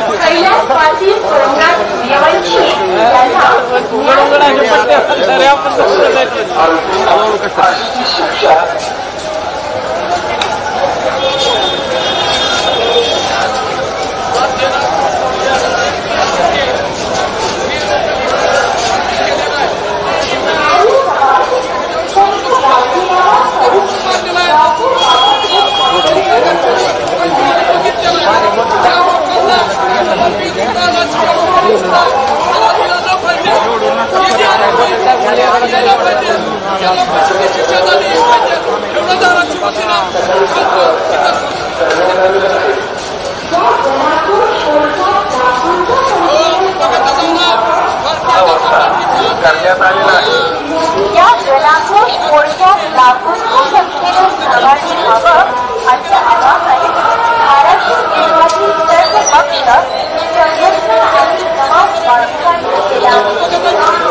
कैलासवासी सोमनाथ सूर्यवंशी यांना शिक्षा या जलाघोष मोर्चात लाखोंच्या संख्येनं सहभागी व्हावं असं आवाहन महाराष्ट्र विरोधी सर्व पक्ष संघटना आणि समाज बांधवांनी केलं.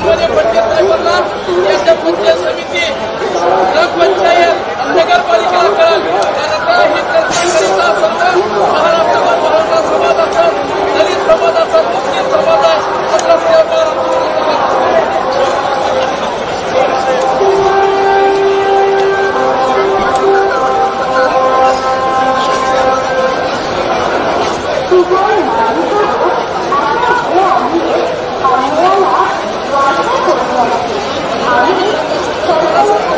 त्यामध्ये पंचायत साहेबांना याच्या पंचायत समिती ग्रामपंचायत नगरपालिकेला कळेल. त्यानंतर ही शेतकरीचा संघ महाराष्ट्राचा मराठा समाज असेल, दलित समाज असेल, मुस्लिम समाज Thank you.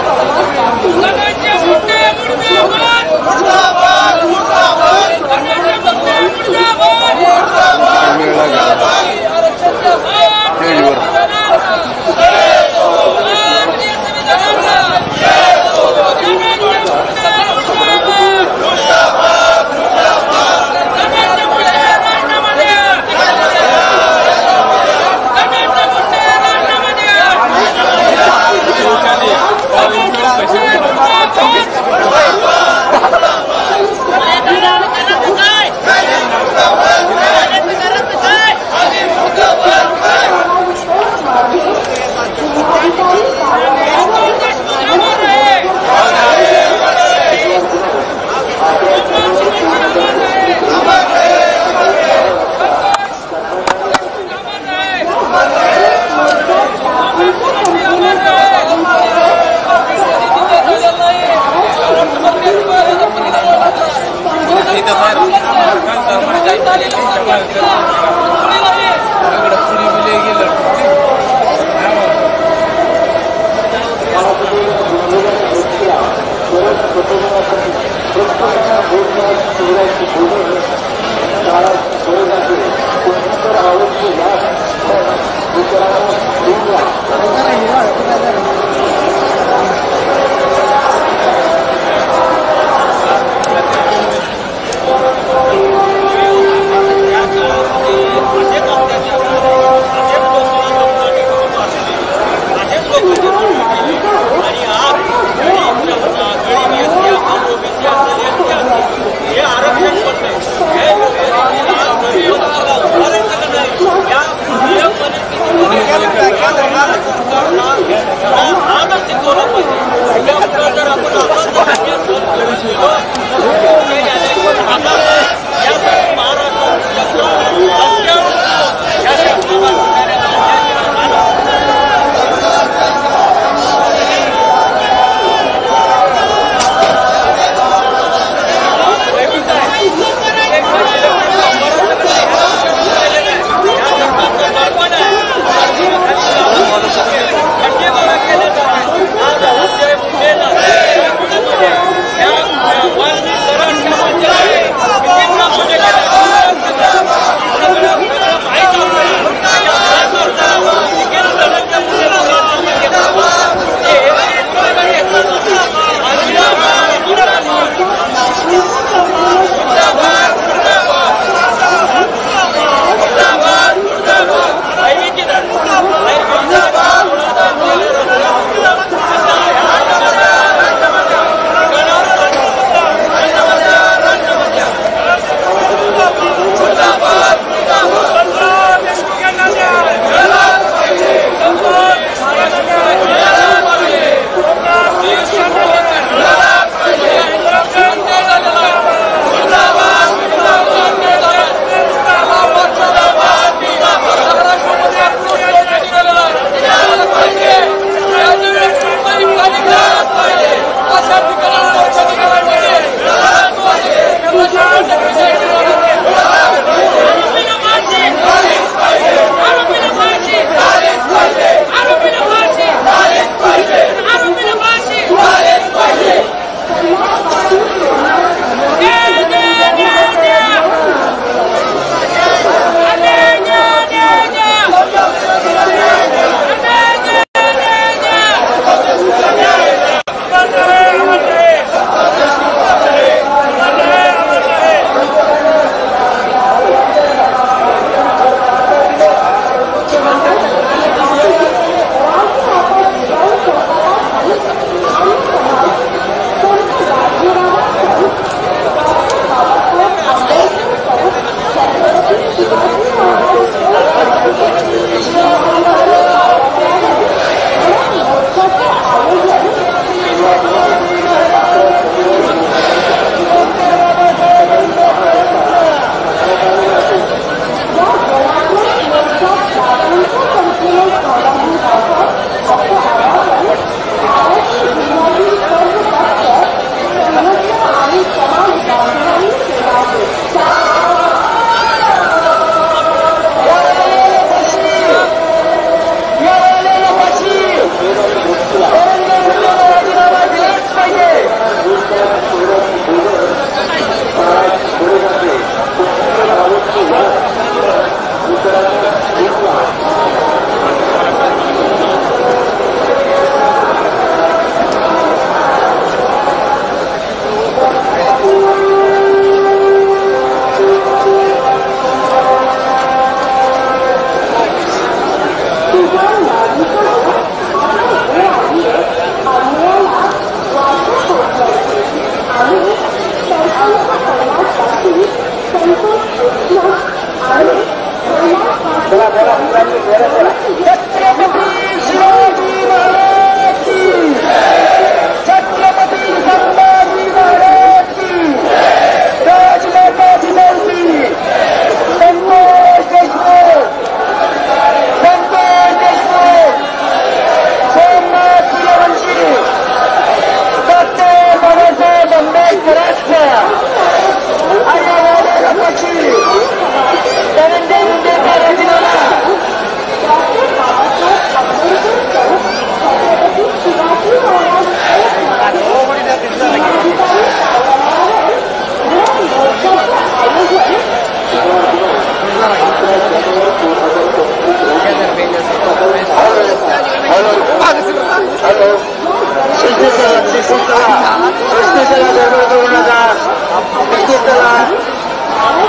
व्यवस्थित चला,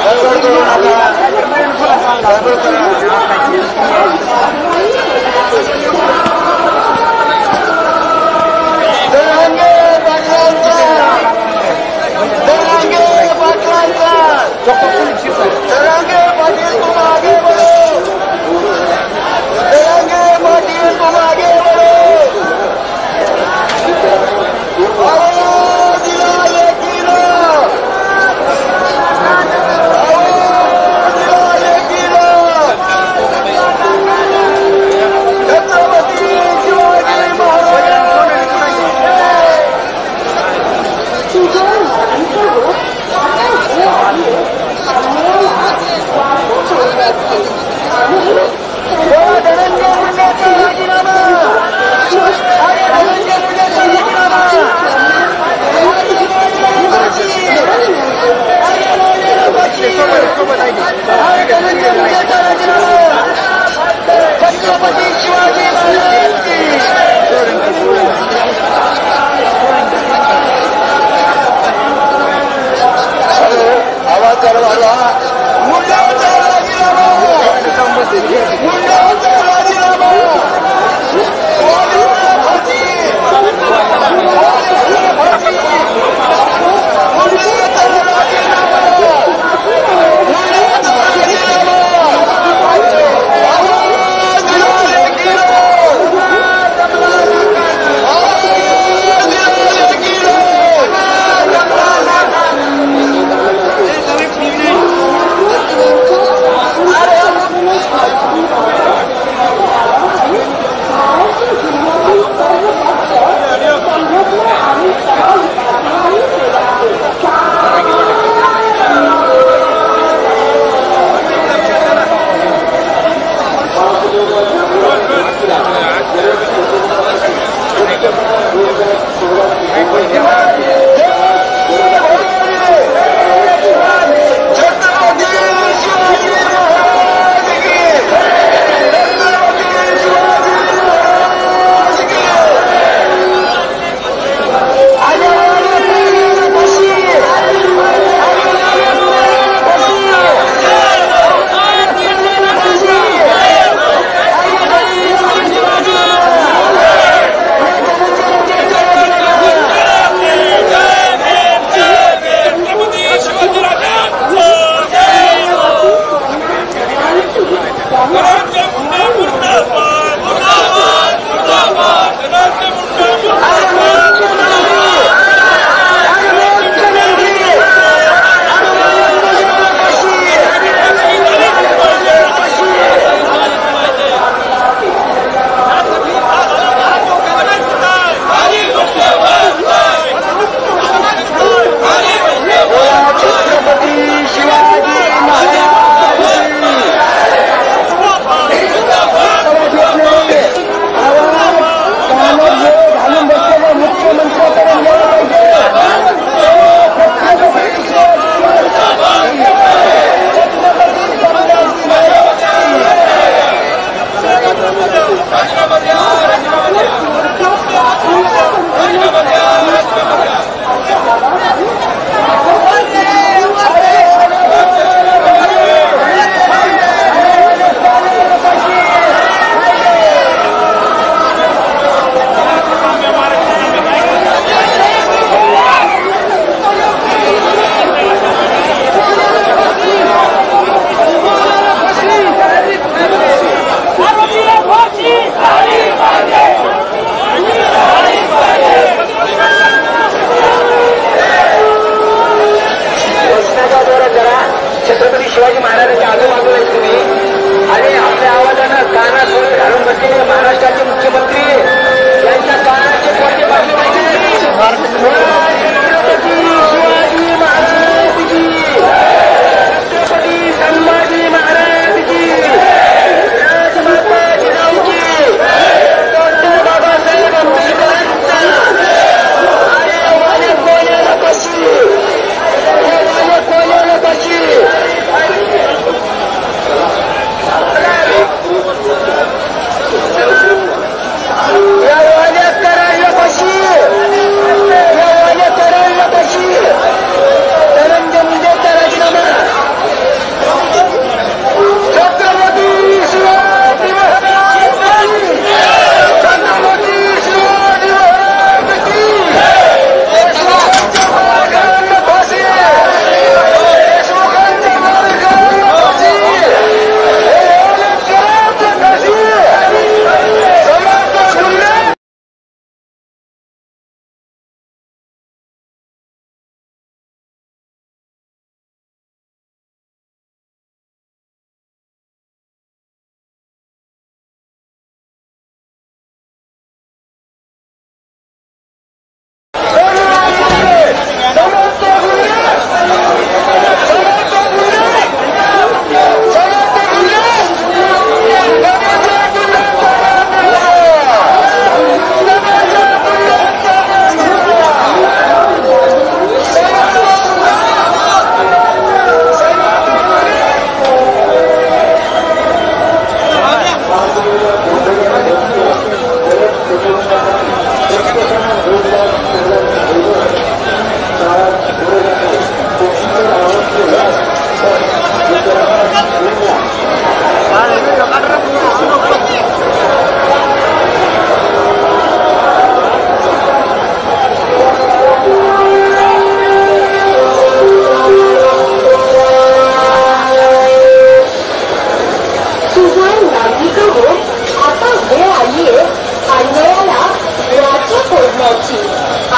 गडबड करू नका, गडबड करा. जरांगे पाटलांचा, जरांगे पाटलांचा, जरांगे पाटील तुम आगे बढ़ो, जरांगे पाटील तुम आगे बढ़ो. आवाज दिला लेकीनं, आवाज दिला लेकीनं.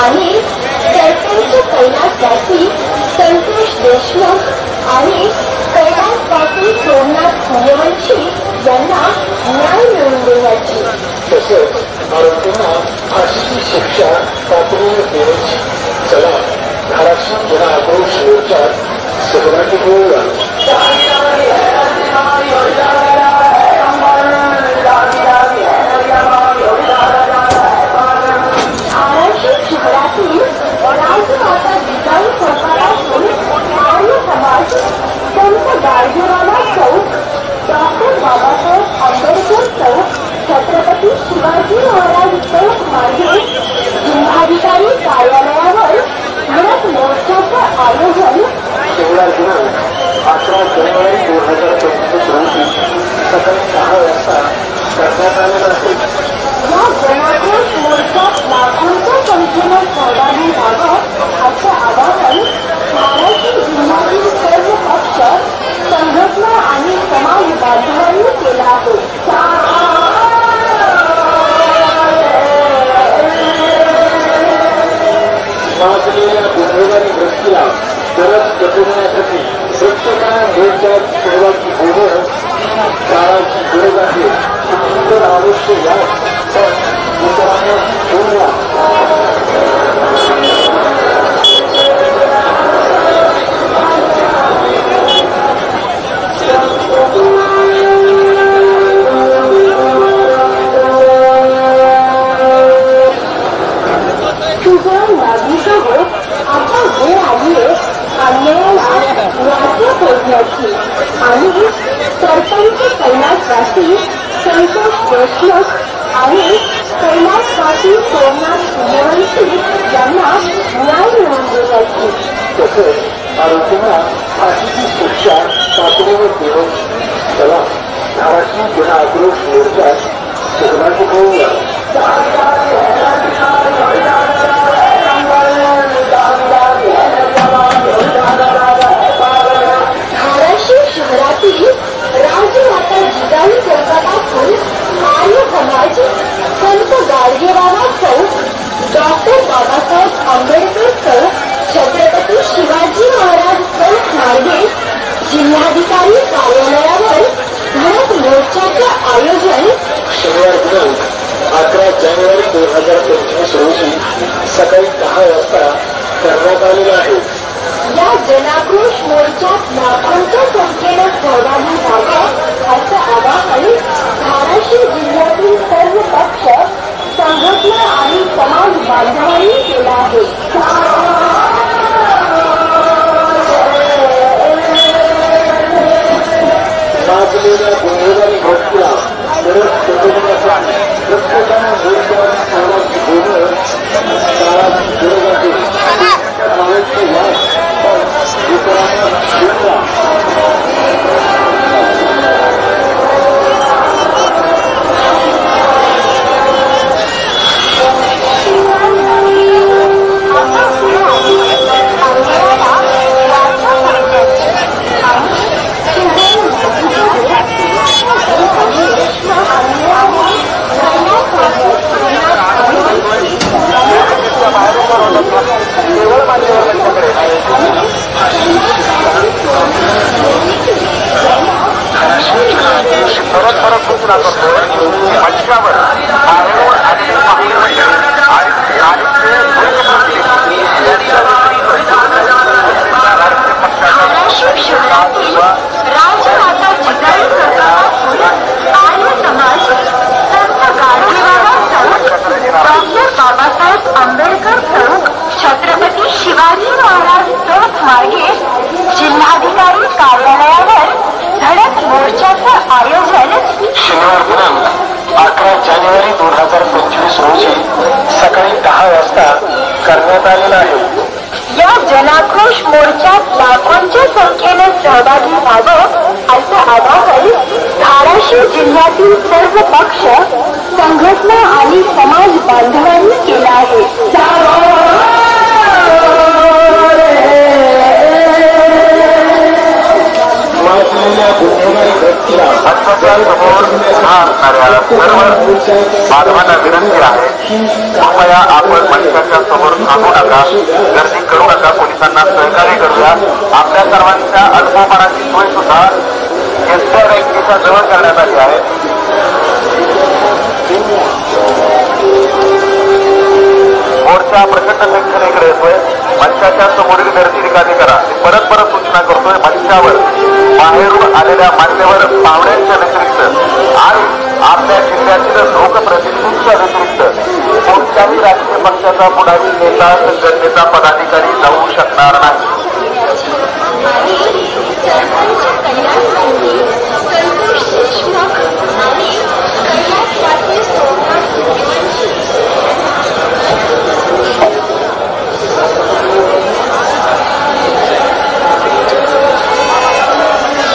आणि सरपंच कैलासवासी संतोष देशमुख आणि कैलासवासी सोमनाथ सूर्यवंशी यांना न्याय मिळवून देण्याची, तसेच आरोपींना फाशीची शिक्षा तातडीने देण्याची. चला धाराशिव जन आक्रोश मोर्चात सहभागी होऊया. धाराशिव शहरातील राजमाता जिजाऊ चौकापासून आर्य समाज, संत गाडगेवाला चौक, डॉक्टर बाबासाहेब आंबेडकर चौक, छत्रपती शिवाजी महाराज चौक मार्गे जिल्हाधिकारी कार्यालयावर धडक मोर्चाचं आयोजन शनिवार दिनांक 11 जानेवारी 2025 रोजी सकाळी 10 वाजता करण्यात आलेला आहे. या जनाक्रोश मोर्चात लाखोंच्या संख्येनं सहभागी व्हावं असं आवाहन धाराशिव जिल्ह्यातील सर्व पक्ष, संघटना आणि समाज बांधवांनी केलं आहे. माजलेल्या गुन्हेगारी वृत्तीला गरज कटवण्यासाठी प्रत्येकाने मोर्चात सहभागी होणं काळाची गरज आहे. सुंदर आवश्यक आहे, पण इतरांना बोलूया. आता वेळ आली आहे अन्यायाला वाचा फोडण्याची आणि सरपंच कैलासवासी संतोष देशमुख आणि कैलासवासी सोमनाथ सूर्यवंशी यांना न्याय मिळवून देण्याची. तसेच आरोपींना फाशीची शिक्षा तातडीने देण्याची. चला धाराशिव जन आक्रोश मोर्चात सहभागी होऊया. धाराशिव शहरातील राजमाता जिजाऊ चौकापासून आर्य समाज, संत गाडगेवाला चौक, डॉक्टर बाबासाहेब आंबेडकर चौक, छत्रपती शिवाजी महाराज चौक मार्गे जिल्हाधिकारी कार्यालयावर धडक मोर्चाचं आयोजन शनिवार दिनांक 11 जानेवारी 2025 रोजी सकाळी 10 वाजता करण्यात आलेला आहे. या जनाक्रोश मोर्चात लाखोंच्या संख्येनं सहभागी व्हावं असं आवाहन धाराशिव जिल्ह्यातील सर्व पक्ष, संघटना आणि समाज बांधवांनी केलं आहे. माजलेल्या गुन्हेगारी वृत्तीला गरज कटवण्यासाठी प्रत्येकाने मोर्चात सहभागी होणं काळाची गरज आहे. आवश्यक आहे, पण इतरांना बोलूया. परत सूचना करतो मंचावर आरोग्य आणि धाराशिव शहरातील राजमाता जिजाऊ चौकापासून आर्य समाज, संत गाडगेवाला चौक, डॉक्टर बाबासाहेब आंबेडकर चौक, छत्रपती शिवाजी महाराज चौक मार्गे जिल्हाधिकारी कार्यालयावर धडक मोर्चाचं आयोजन शनिवार दिनांक 11 जानेवारी 2025 रोजी सकाळी 10 वाजता करण्यात आलेला आहे. या जनाक्रोश मोर्चात लाखोंच्या संख्येने सहभागी व्हावं असं आवाहन धाराशिव जिल्ह्यातील सर्व पक्ष, संघटना आणि समाज बांधवांनी केलं आहे. माजलेल्या गुन्हेगारी व्यक्तीला भ्रष्टाचारासमोर उभा असणाऱ्या सर्व बांधवांना विनंती आहे, कृपया आपण मंचाच्या समोर नका, गर्दी करू नका, पोलिसांना सहकार्य करूया. आपल्या सर्वांच्या अल्पपणाची सोय सुद्धा एसट्या बँकेच्या जवळ करण्यात आली आहे. मोर्चा प्रचंड संख्येने येतोय. मंचाच्या समोरील गर्दी रिकामी करा. परत परत सूचना करतोय. मंचावर बाहेरून आलेल्या मान्यवर पाहुण्यांच्या व्यतिरिक्त आणि आपल्या जिल्ह्यातील लोकप्रतिनिधींच्या व्यतिरिक्त कोणत्याही राजकीय पक्षाचा पुढारी, नेता, संघटनेचा पदाधिकारी जाऊ शकणार नाही.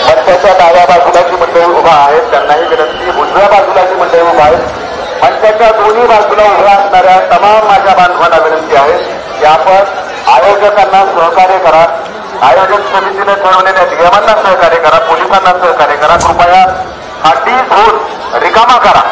मंचाच्या डाव्या बाजूला जी मंडळी उभा आहेत त्यांनाही विनंती, उजव्या बाजूला जी मंडळी उभा आहेत मंचाच्या दोन्ही बाजूला उभ्या असणाऱ्या तमाम माझ्या बांधवांना विनंती आहे की आपण आयोजकांना सहकार्य करा. आयोजक समितीने ठरवलेल्या नियमांना सहकार्य करा. पोलिसांना सहकार्य करा. कृपया हा डी झोन रिकामा करा.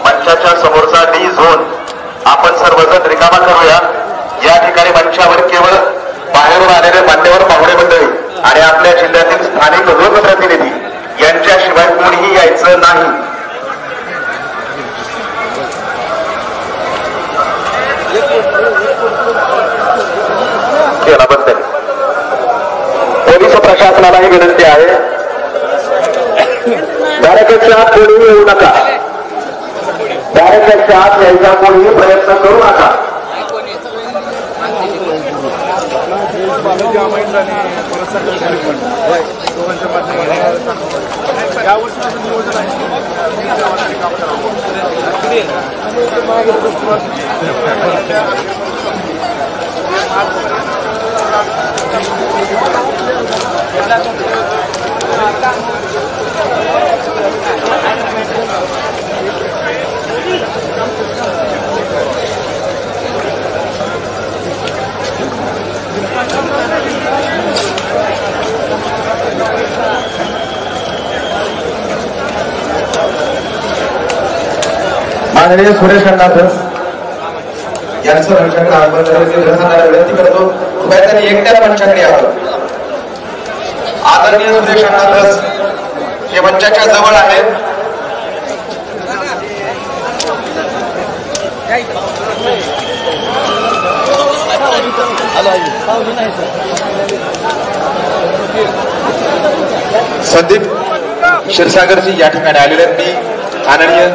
मंचाच्या समोरचा डी झोन आपण सर्वजण रिकामा करूया. या ठिकाणी मंचावर केवळ बाहेरून आलेले मान्यवर पाहुणे मंडळी आणि आपल्या जिल्ह्यातील स्थानिक लोकप्रतिनिधी यांच्याशिवाय कोणीही यायचं नाही. केल्याबद्दल पोलीस प्रशासनालाही विनंती आहे, बॅरिकेडच्या आत कोणीही येऊ नका. बॅरिकेडच्या आत यायचा कोणीही प्रयत्न करू नका. माननीय सुरेश अण्णा धस यांचं मंचाकडे आगमन करण्याची विनंती करतो. कृपया त्यांनी एकट्या मंचाकडे यावं. आदरणीय सुरेश अण्णा धस हे मंचाच्या जवळ आहेत. संदीप क्षीरसागरजी या ठिकाणी आलेले आहेत. मी आदरणीय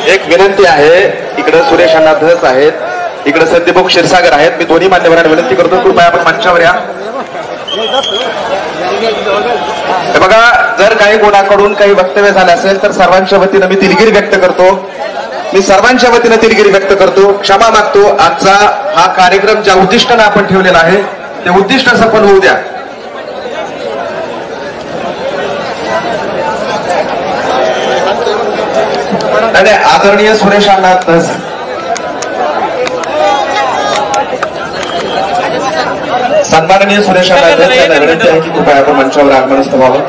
एक विनंती आहे. इकडे सुरेश अण्णा धस आहेत, इकडे संदीप क्षीरसागर आहेत. मी दोन्ही मान्यवरांना विनंती करतो, कृपया आपण मंचावर या. बघा, जर काही कोणाकडून काही वक्तव्य झाले असेल तर सर्वांच्या वतीनं मी दिलगिरी व्यक्त करतो. मी सर्वांच्या वतीनं दिलगिरी व्यक्त करतो, क्षमा मागतो. आजचा हा कार्यक्रम ज्या उद्दिष्टानं आपण ठेवलेला आहे ते उद्दिष्ट सफल होऊ द्या. आणि आदरणीय सुरेश अण्णा धस सन्माननीय सुरेश अण्णा धस यांना विनंती आहे की कृपया आपण मंचावर आगमनस्थ व्हावं.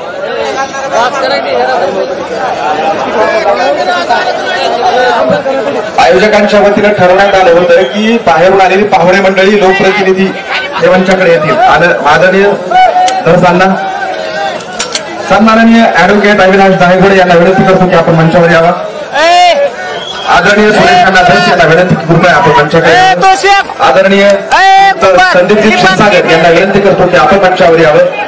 आयोजकांच्या वतीनं ठरवण्यात आलं होतं की बाहेरून आलेली पाहुणे मंडळी, लोकप्रतिनिधी हे मंचाकडे येतील. आदरणीय धसांना सन्माननीय ऍडव्होकेट अविनाश दायगोडे यांना विनंती करतो की आपण मंचावर यावा. आदरणीय सुरेश अण्णा धस यांना विनंती की कृपया आपण मंचाकडे. आदरणीय संदीपजी क्षीरसागर यांना विनंती करतो की आपण मंचावर यावं.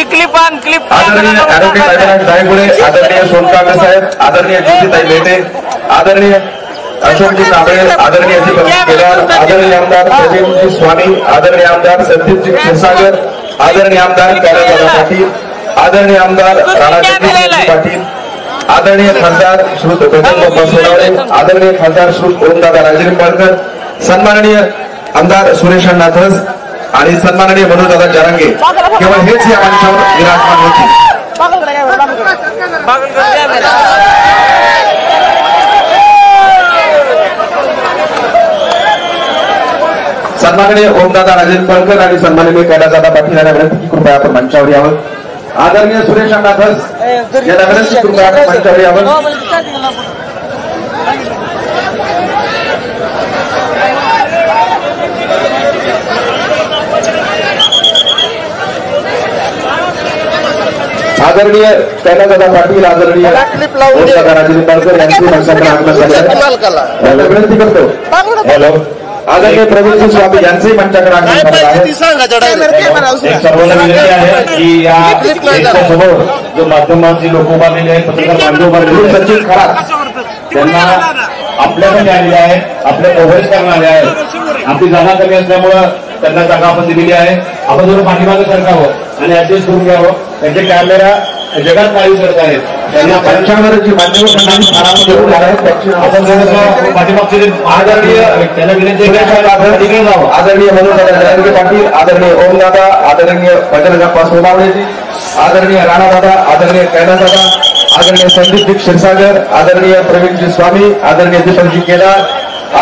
आदरणीय ॲडव्होकेट अविनाश धायगुडे, आदरणीय सोनकांबळे साहेब, आदरणीय ज्योतिताई मेटे, आदरणीय अशोकजी कांबळे, आदरणीय दीपक केदार, आदरणीय आमदार प्रवीणजी स्वामी, आदरणीय आमदार संदीपजी क्षीरसागर, आदरणीय आमदार कैलासदादा पाटील, आदरणीय आमदार राणाजगदीश पाटील, आदरणीय खासदार श्री गजानन सोनावणे, आदरणीय खासदार श्री ओमदादा राजेनिंबाळकर, सन्माननीय आमदार सुरेश अण्णा धस आणि सन्माननीय मनोजदादा जरांगे केवळ हेच या मंचावर विराजमान होते. सन्माननीय ओमदादा राजेनिंबाळकर आणि सन्माननीय कैलासदादा पाटील यांना विनंती की कृपया आपण मंचावर यावं. आदरणीय सुरेश अण्णा धस यांना विनंती की कृपया आपण मंचावर यावं. आदरणीय कैलासदादा पाटील, आदरणीय ओमदादा राजेनिंबाळकर यांची मंचाकडे आगमन झाले आहे. यांना विनंती करतो. हॅलो, आदरणीय प्रवीणजी स्वामी यांचेही मंचाकडे आगमन झाले आहे. सर्वांना विनंती आहे की या समोर जो माध्यमाचे लोक उभारलेले आहेत, पत्रकार बांधव उभारलेले सचिन खरात त्यांना आपल्याकडे आलेले आहेत, आपल्या प्रोव्हाइड करण्यात आले आहेत. आपली जागा कमी असल्यामुळं त्यांना जागा आपण दिलेली आहे. आपण थोडं पाठीमागे सरकावं आणि ऍडजस्ट करून घ्यावं. त्यांचे कॅमेरा जगात काही करत आहेत. त्यांना पंचांवर जी माध्यम आपण थोडंसं पाठीमागचे आदरणीय त्यांना विनंती जावं. आदरणीय मनोजदादा जरांगे पाटील, आदरणीय ओमदादा, आदरणीय बजरंगप्पा सोनावणेजी, आदरणीय राणादादा, आदरणीय कैलासदादा, आदरणीय संदीपजी क्षीरसागर, आदरणीय प्रवीणजी स्वामी, आदरणीय दीपकजी केदार,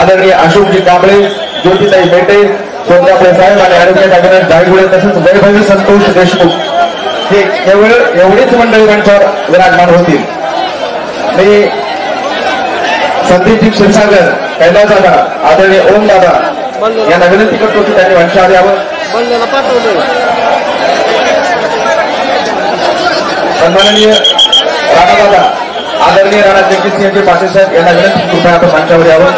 आदरणीय अशोकजी कांबळे, ज्योतिताई मेटे, सोनकांबळे साहेब आणि ॲडव्होकेट अविनाश धायगुडे तसेच वैभवी संतोष देशमुख हे केवळ एवढीच मंडळी मंचावर विराजमान होतील. मी संदीपजी क्षीरसागर, कैलासदादा, आदरणीय ओमदादा यांना विनंती करतो की त्यांनी मंचावर यावं. सन्माननीय राणादादा, आदरणीय राणा जगदीशसिंह पाटील साहेब यांना विनंती कृपया आपण मंचावर यावं.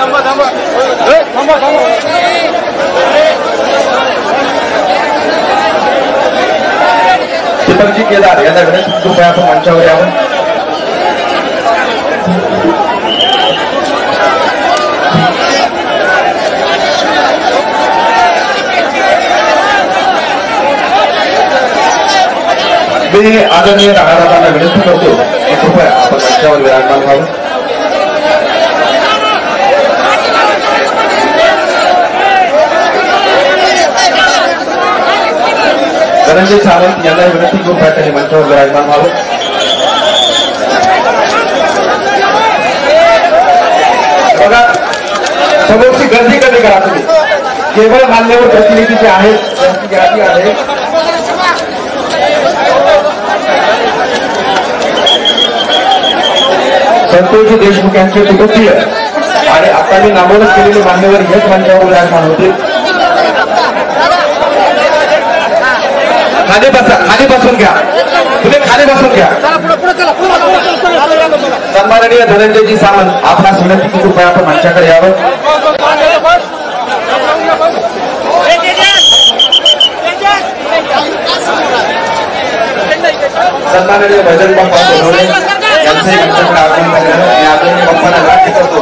दीपकजी केदार यांना विनंती कृपया आपण मंचावर यावं. मी आदरणीय राणादादांना विनंती करतो की कृपया आपण मंचावर विराजमान व्हावं. धनंजय सावंत यांना विनंती कृपया त्यांनी मंचावर विराजमान व्हावं. बघा, समोरची गर्दी कमी करा तुम्ही. केवळ मान्यवर प्रतिनिधी जे आहेत त्यांची यादी आहे. संतोषजी देशमुख यांचे कुटुंबीय आणि आता मी नामोद केलेले मान्यवर हेच मंचावर विराजमान होते. खाली बसा, खाली बसून घ्या, तुम्ही खाली बसून घ्या. सन्माननीय धनंजयजी सावंत आपणास विनंती की कृपया आपण मंचाकडे यावं. सन्माननीय भजन बाप्पा सोनवणे यांचे मंचाकडे आगमन झाले आहे. मी आदरणीय बाप्पाला विनंती करतो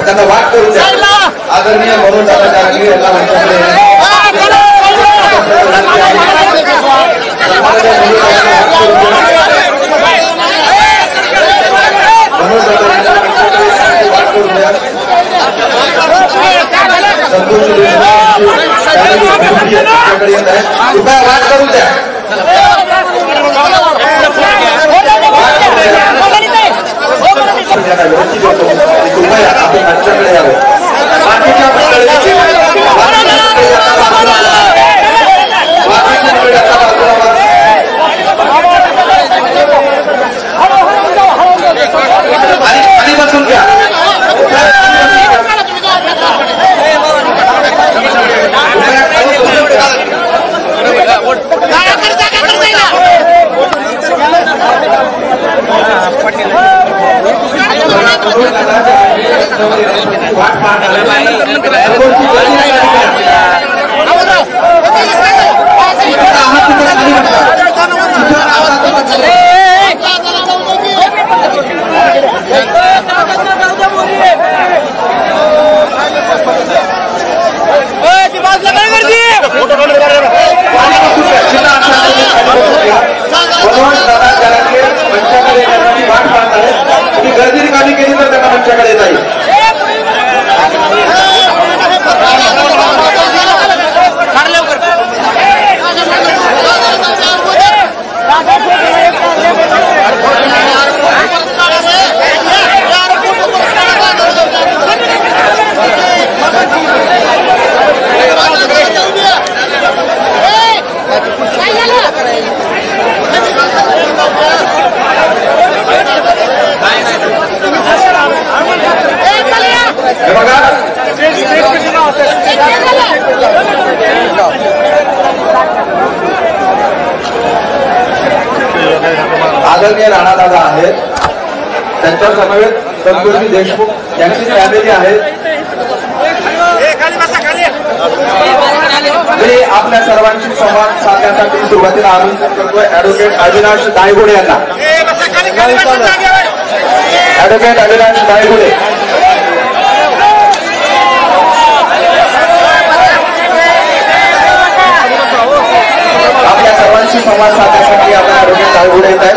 त्यांना वाट करून द्या. आदरणीय मनोजदादा जरांगे यांना मंचाकडे कृपया वाट करून द्या. कृपया आपण मंचाकडे यावं. बाकीच्या खाली बसून घ्या. आदरणीय राणादादा आहेत, त्यांच्या समवेत संतोषजी देशमुख यांची फॅमिली आहे. मी आपल्या सर्वांशी संवाद साधण्यासाठी सुरुवातीला आमंत्रित करतोय ऍडव्होकेट अविनाश दायगुडे यांना. ऍडव्होकेट अविनाश दायगुडे आपल्या सर्वांशी संवाद साधण्यासाठी आपल्या ऍडव्होकेट दायगुडे येत आहेत.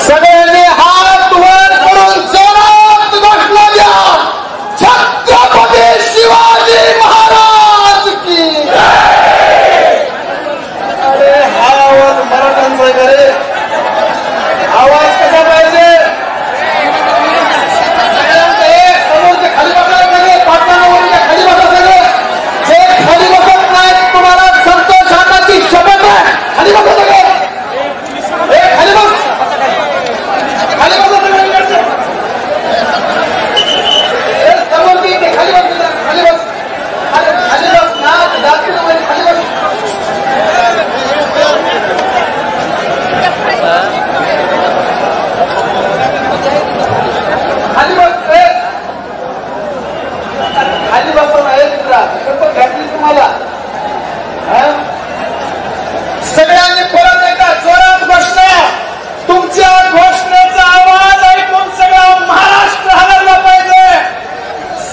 सगळ्यांनी हात वर करून जोरात घोषणा द्या, छत्रपती शिवाजी महाराज की. अरे हा आवाज मराठ्यांचा आहे का रे? आवाज कसा पाहिजे? खाली बसायला सगळे पाटणावरून खाली बसा. सगळे जे खाली बसत नाहीत तुम्हाला संतोष हाताची शपथ आहे. खाली बसा सगळे. खाली बस. खाली बसा सगळे. समोरची खाली बस. खाली बस. खाली बस ना जास्त खाली बस. खाली बस. खाली बसून आहे शपथ घातली तुम्हाला. सगळ्यांनी परत एकदा जोरात घोषणा. तुमच्या घोषणेचा आवाज ऐकून सगळा महाराष्ट्र हलवला पाहिजे.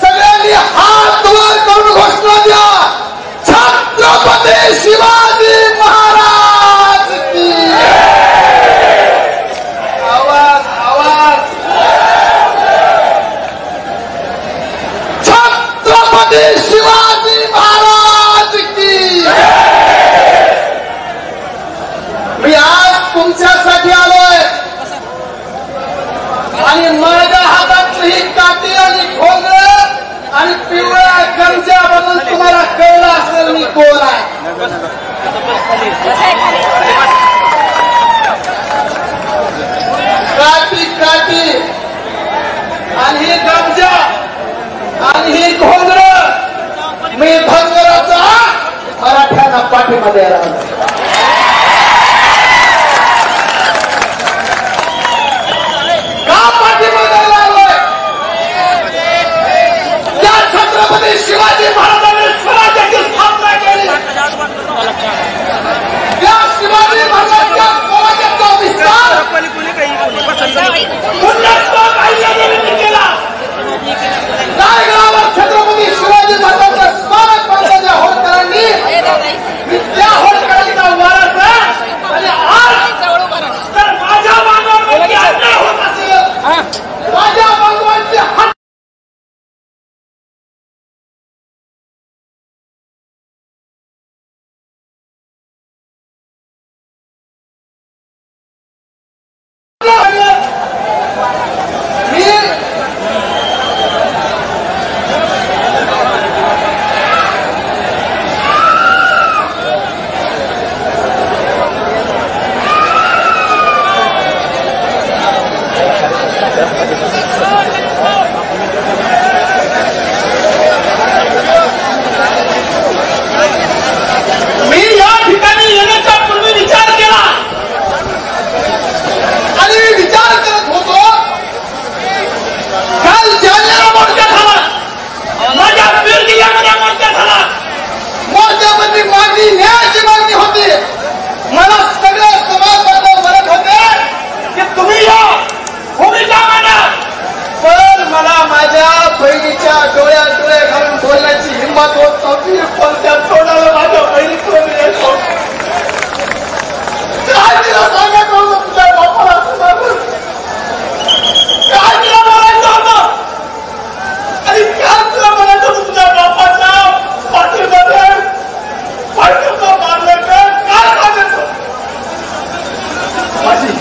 सगळ्यांनी हात वर करून घोषणा द्या, छत्रपती शिवाजी महाराज की. आवाज आवाज. छत्रपती शिवाजी महाराज की. मी आज तुमच्यासाठी आलोय आणि माझ्या हातातली ही काठी आणि खोबरं आणि पिवळ्या गमच्याबद्दल तुम्हाला कळलं असेल मी कोण आहे. काठी काठी आणि ही गमजा आणि ही खोबरं मी धनगराचा मराठ्यांना पाठीमध्ये राहतो. छत्रपती शिवाजी महाराजांनी स्वराज्याची स्थापना केली. त्या शिवाजी महाराजांच्या स्वराज्याचा विस्तार केला. रायगडावर छत्रपती शिवाजी महाराजांचं स्मारक बांधण्याच्या होळकरांनी त्या होळकरांचा वारसा आणि आज तर माझ्या बांधवांवरती अन्याय होत असेल, माझ्या बांधवांचे हात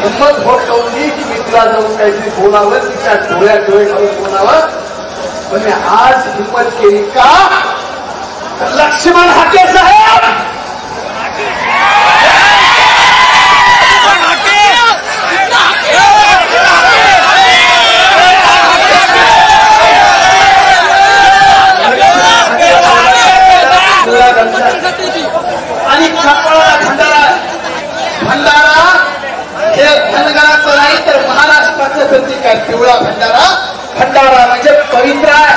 हिंमत होत नव्हती की मी तिला जाऊन काहीतरी बोलावं, तिच्या डोळ्यात डोळे घालून बोलावं, पण मी आज हिंमत केली का? लक्ष्मण हाके साहेब, आणि कपाळाला भंडारा हे धनगराचं नाही तर महाराष्ट्राचं प्रतीक आहे. पिवळा भंडारा म्हणजे पवित्र आहे.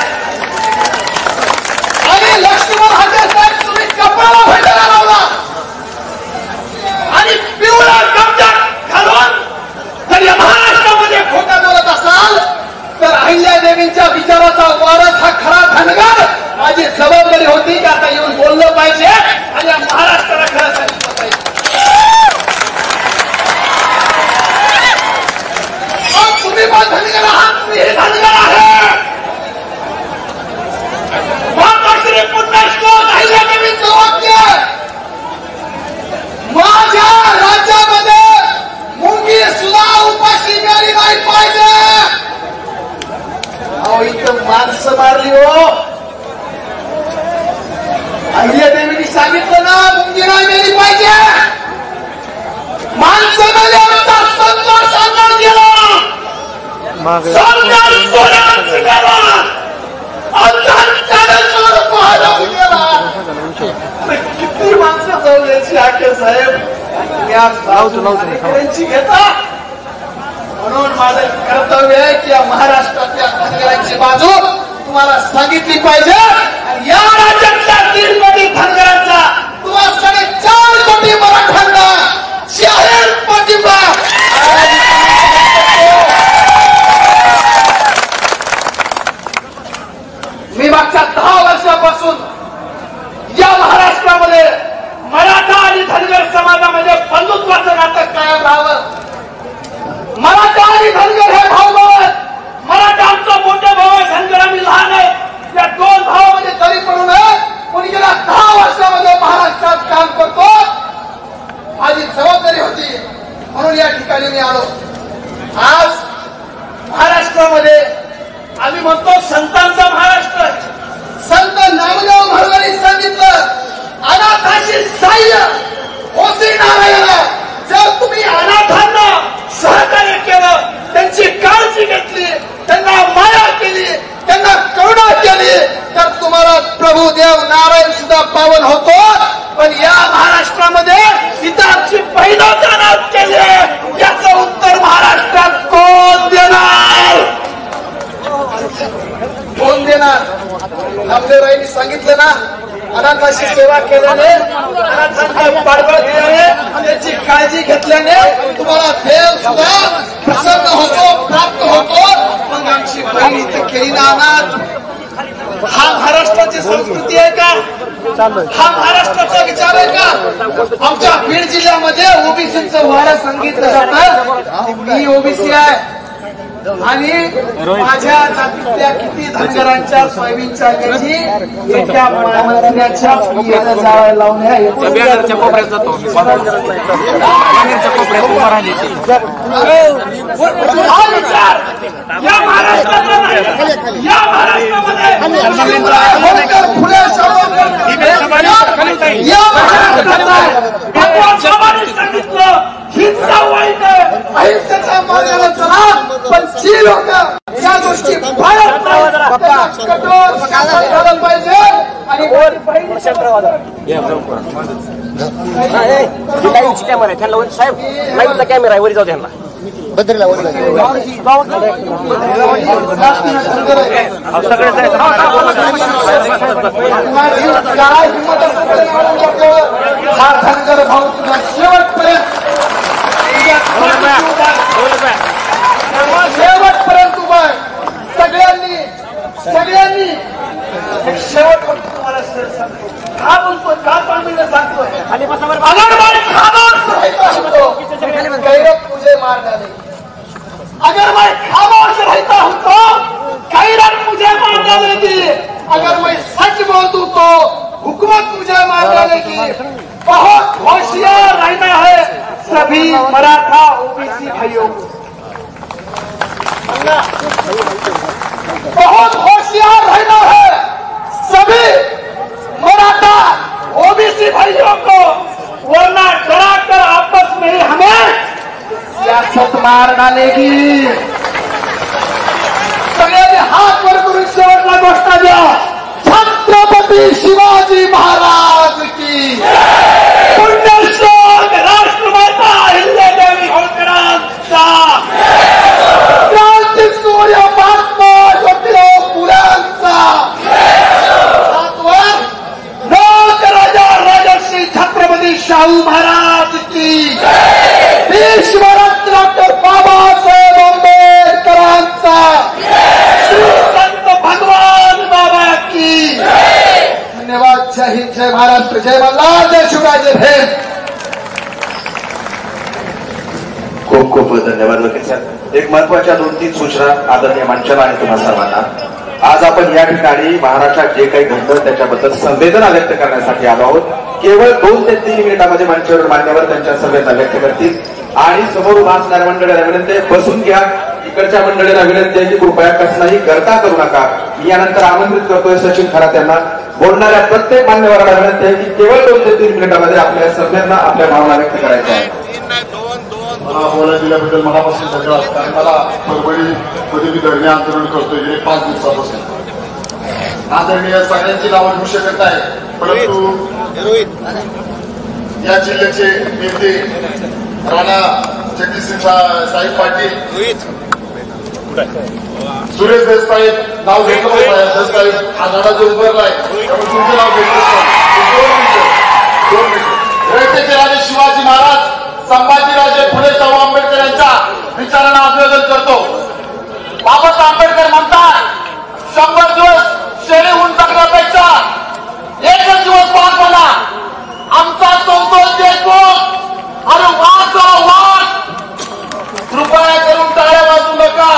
आणि लक्ष्मण हाके साहेब तुम्ही कपाळाला भंडारा लावला आणि पिवळा गमजा घालून जर या महाराष्ट्रामध्ये खोटा बोलत असाल तर अहिल्यादेवींच्या विचाराचा वारस हा खरा धनगर. माझी जबाबदारी होती की आता येऊन बोललं पाहिजे आणि या महाराष्ट्राला खरं सांगितलं पाहिजे. तुम्ही पण धनगर आहात, तुम्ही हे धनगर आहे. मातोश्री पुण्यश्लोक अहिल्यादेवींचं वाक्य, माझ्या राज्यामध्ये मुंगी सुद्धा उपाशी मिळाली नाही पाहिजे. अहो इथं माणसं मारली हो. अहिल्यादेवींनी सांगितलं ना मुंगी नाही मिळाली पाहिजे. माणसं मेली, आमचा संतोष आंदोलन गेला, किती माणसं जवळची हाके साहेब त्यांची घेता. म्हणून माझं कर्तव्य आहे की या महाराष्ट्रातल्या धनगरांची बाजू तुम्हाला सांगितली पाहिजे. आणि या राज्यातल्या 3 कोटी धनगरांचा तुम्हाला 4.5 कोटी मराठ्यांना जाहीर पाठिंबा. मी मागच्या 10 वर्षापासून या महाराष्ट्रामध्ये मराठा आणि धनगर समाजामध्ये बंधुत्वाचं नातं कायम राहावं. मराठा आणि धनगर हे भाऊ आहेत. मराठा आमचा मोठे भाऊ आहे, धनगर आम्ही लहान आहे. या 2 भावामध्ये तरी पडू नये. कोणी गेल्या 10 वर्षामध्ये महाराष्ट्रात काम करतो. माझी जबाबदारी होती म्हणून या ठिकाणी मी आलो. आज महाराष्ट्रामध्ये आम्ही म्हणतो संतांचा महाराष्ट्र. संत नामदेव महाराजांनी सांगितलं अनाथाशी सहाय्य होसी नारायण. जर तुम्ही अनाथांना सहकार्य केलं, त्यांची काळजी घेतली, त्यांना माया केली, त्यांना करुणा केली तर तुम्हाला प्रभुदेव नारायण सुद्धा पावन होतो. पण या महाराष्ट्रामध्ये इतरची पहिलाच अनाथ केली, याचं उत्तर महाराष्ट्रात कोण देणार? कोण देणार? नामदेवरायांनी सांगितलं ना, अनाथाची सेवा केल्याने, अनाथांना पाठबळ दिल्याने, त्याची काळजी घेतल्याने तुम्हाला देव सुद्धा प्रसन्न होतो, प्राप्त होतो. मग आमची बहीण इथे केली ना अनाथ. हा महाराष्ट्राची संस्कृती आहे का? हा महाराष्ट्राचा विचार आहे का? आमच्या बीड जिल्ह्यामध्ये ओबीसीचं वारं सांगितलं जातं. मी ओबीसी आहे आणि माझ्या जातीतल्या किती धनगरांच्या सोयाबीनच्या गंजी एका मंत्र्याच्या पियेला जाळ्या लावण्या हा विचार या महाराष्ट्रामध्ये फुले सांगितलं हिंसा वाईट आहे, अहिंसेच्या मार्गाने चला. पण जी लोक या गोष्टी पाळत नाहीत त्यांना कठोर शासन झालं पाहिजे. आणि लाईव्हची कॅमेरा आहे त्यांना साहेब, लाईव्हचा कॅमेरा आहे, वरी जाऊ त्यांना बद्रीला वर हा धनगर भाऊ तुझा शेवटपर्यंत उभा आहे. सगळ्यांनी शेवटपर्यंत तुम्हाला सांगतो. का बोलतो, का पांडुला सांगतोय. गैरत मुझे मार डाले, अगर मैं खामोश रहता हूं तो गैरत मुझे मार डालेगी, अगर मैं सच बोल दूं तो हुकूमत मुझे मार डालेगी. बहुत होशियार रहना है, सब सभी मराठा ओबीसी भाइयों को बहुत होशियार रहना है। सभी मराठा ओबीसी भाइयों को, वरना डरा कर आपस में ही हमें सियासत मार डालेगी। सगळ्यांनी हात वर करून शेवटला घोषणा द्या, छत्रपती शिवाजी महाराज की पुण्यश्लोक राष्ट्रमाता अहिल्यादेवी होळकरांचा, क्रांती सूर्य महात्मा ज्योतिराव फुल्यांचा, लोकराजा राजर्षी छत्रपती शाहू महाराज की, ईश्वरत्न डॉक्टर बाबासाहेब आंबेडकरांचा, संत भगवान बाबा की। धन्यवाद। जय हिंद, जय महाराष्ट्र, जय मल्हार, जय शिवराय, जय भीम। खूप खूप धन्यवाद वकील साहेब। एक महत्वाच्या 2-3 सूचना आदरणीय मंचाला आणि तुम्हा सर्वांना। आज आपण या ठिकाणी महाराष्ट्रात जे काही घडलं त्याच्याबद्दल संवेदना व्यक्त करण्यासाठी आलो आहोत। केवळ 2 ते 3 मिनिटांमध्ये मंचावर मान्यवर त्यांच्या संवेदना व्यक्त करतील आणि समोर उभा असणाऱ्या मंडळीला विनंती आहे, बसून घ्या। इकडच्या मंडळीला विनंती आहे की कृपया कसलाही गर्दा करू नका। मी यानंतर आमंत्रित करतोय सचिन खरात यांना। बोलणाऱ्या प्रत्येक मान्यवराला विनंती आहे की केवळ 2 ते 3 मिनिटांमध्ये आपल्या संवेदना, आपल्या भावना व्यक्त करायच्या आहेत। मला बोलायला दिल्याबद्दल मनापासून धन्यवाद। कारण मला परभणीमध्ये मी धरणे आंदोलन करतोय गेले 5 दिवसापासून। आदरणीय सगळ्यांची नावं घेऊ शकत नाही, परंतु या जिल्ह्याचे नेते राणा जगदीशसिंग साहेब पाटील, सुरेश देशपांडे नाव घेतलं होतं साहेब, हा नाडा जो उभारलाय त्यामुळे तुमचं नाव घेतलं। 2 मिनिटं रयतेचे राजे शिवाजी महाराज, संभाजीराजे फुले शाहू आंबेडकर यांच्या विचारांना अभिवादन करतो। बाबासाहेब आंबेडकर म्हणतात 100 दिवस शेळी होऊन जगण्यापेक्षा एकच दिवस वाघ बना। आमचा संतोष देशमुख, अरे वाघ वाघ, कृपया करून टाळ्या वाजू नका।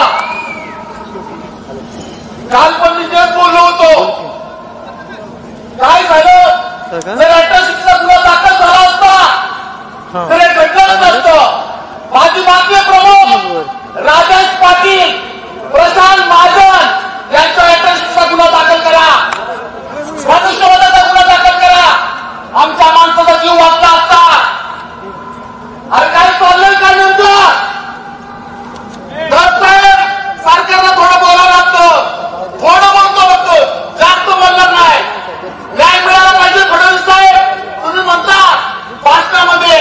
काल पण मी तेच बोललो होतो, काय झालं जर अटकशिक्षेचा गुन्हा दाखल झाला असता तर हे घडलंच नसतं। माझी मागणी प्रमुख राजेश पाटील, प्रशांत महाजन यांच्या अटकशिक्षेचा गुन्हा दाखल करा, मनुष्यवधाचा गुन्हा दाखल करा। आमच्या माणसाचा जीव वाचला असता। अरे काय चाललंय का नेमकं? साहेब सरकारला थोडं बोलावं लागतं, थोडं बोलतो फक्त, जास्त बोलणार नाही। न्याय मिळाला पाहिजे फडणवीस साहेब, तुम्ही म्हणता भाषणामध्ये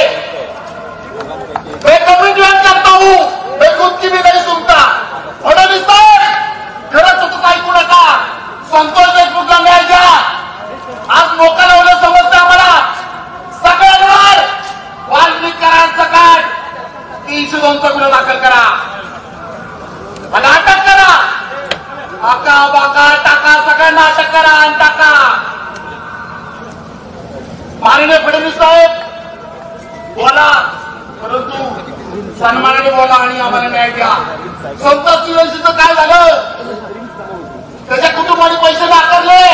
कमिटमेंट करता हूं, मैं खुद की भी नहीं सुनता। फडणवीस साहेब खरंच होतं ऐकू नका, संतोष देशमुखला न्याय द्या। आज लोकांना एवढं समजतं आम्हाला, सगळ्यांवर वाल्मिकरांचं काढ 302चा गुन्हा दाखल करा आणि अटक करा। आका बाका टाका, सगळ्यांना अटक करा आणि टाका। माननीय फडणवीस साहेब बोला, परंतु सन्मानाने बोला आणि आम्हाला न्याय द्या। संतोष शिवशीचं काय झालं? त्याच्या कुटुंबाने पैसे नाकारले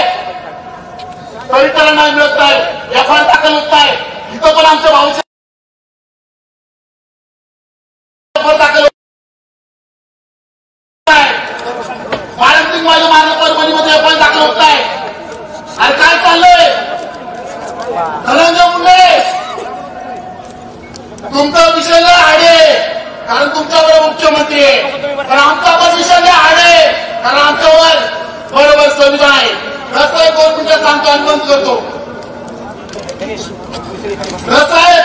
तरी त्याला नाही मिळत नाही, एफआयआर दाखल होत नाही। इथं पण आमच्या भाऊचे दाखल होत नाही, बाळंतिंग माझ्या मागे परभणीमध्ये एफआयआर दाखल होत नाही। अरे काय चाललंय? धनंजय मुंडे तुमचा विषय लय आडे, कारण तुमच्यावर मुख्यमंत्री आहे, पण आमचा पण विषय लय आडे, कारण आमच्यावर बरोबर संविधान आहे। कसं आहे 2 मिनिटं सांगतो आणि बंद करतो। कसं आहे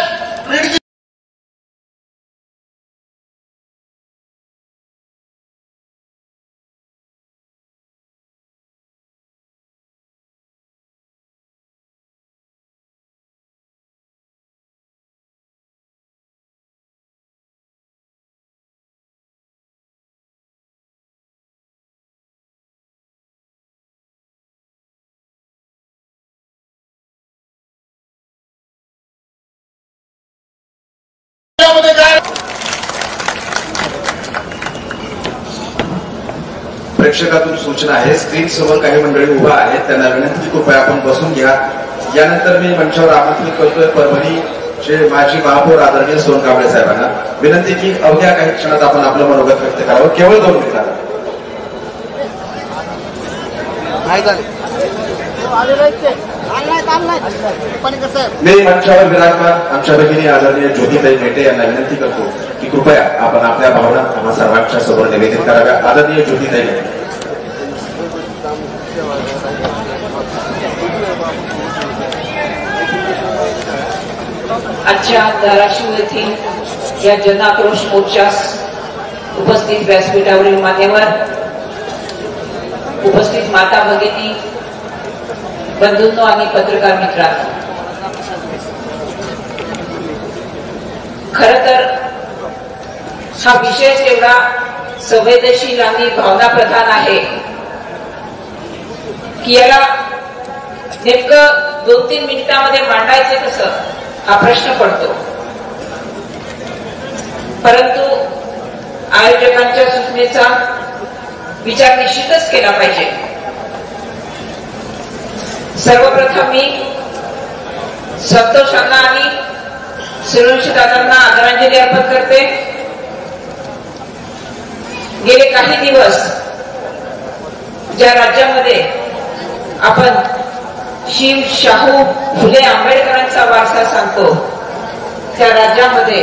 प्रेक्षकातून सूचना आहे, स्क्रीन समोर काही मंडळी उभा आहेत, त्यांना विनंती कृपया आपण बसून घ्या। यानंतर मी मंचावर आमंत्रित करतोय परभणी श्री माजी महापौर आदरणीय सोनकांबळे साहेबांना विनंती की अवघ्या काही क्षणात आपण आपलं मनोगत व्यक्त करावं, केवळ 2 मिनिटात. मी मंचावर विराजमान आमच्या भगिनी आदरणीय ज्योतिताई मेटे यांना विनंती करतो की कृपया आपण आपल्या भावना आम्हा सर्वांच्या समोर निवेदित कराव्या. आदरणीय ज्योतिताई मेटे. आजच्या धाराशिव येथील या जनआक्रोश मोर्चास उपस्थित व्यासपीठावरील मान्यवर, उपस्थित माता भगिनी, बंधूंनो आणि पत्रकार मित्रांनो, खर तर हा विषय एवढा संवेदनशील आणि भावनाप्रधान आहे की याला नेमकं 2-3 मिनिटांमध्ये मांडायचे कसं हा प्रश्न पडतो. परंतु आयोजकांच्या सूचनेचा विचार निश्चितच केला पाहिजे. सर्वप्रथम मी संतोषांना आणि सूर्यवंशीदादांना आदरांजली अर्पण करते. गेले काही दिवस ज्या राज्यामध्ये आपण शिव, शाहू, फुले, आंबेडकरांचा वारसा सांगतो, त्या राज्यामध्ये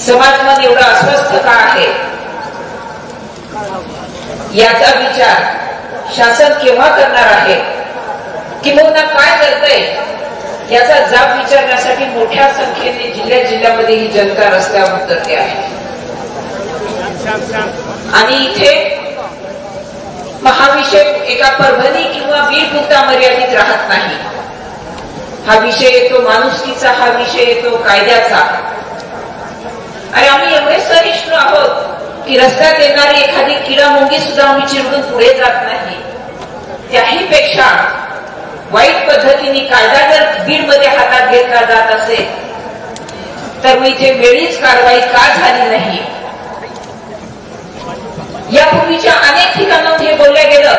समाजमन एवढा अस्वस्थ का आहे याचा विचार शासन केव्हा करणार आहे, किंवा काय करतंय याचा जाब विचारण्यासाठी मोठ्या संख्येने जिल्ह्यामध्ये ही जनता रस्त्यावर उतरते आहे. आणि इथे हा विषय एका परभणी किंवा बीड पुरता मर्यादित राहत नाही. हा विषय येतो माणुसकीचा, हा विषय येतो कायद्याचा. अरे आम्ही एवढे सहिष्णू आहोत की रस्त्यात येणारी एखादी किडा मुंगी सुद्धा आम्ही चिरडून पुढे जात नाही. त्याही पेक्षा वाईट पद्धतीने कायदा जर बीडमध्ये हातात घेतला जात असेल तर मग इथे वेळीच कारवाई का झाली नाही. यापूर्वीच्या अनेक ठिकाणाहून हे बोलल्या गेलं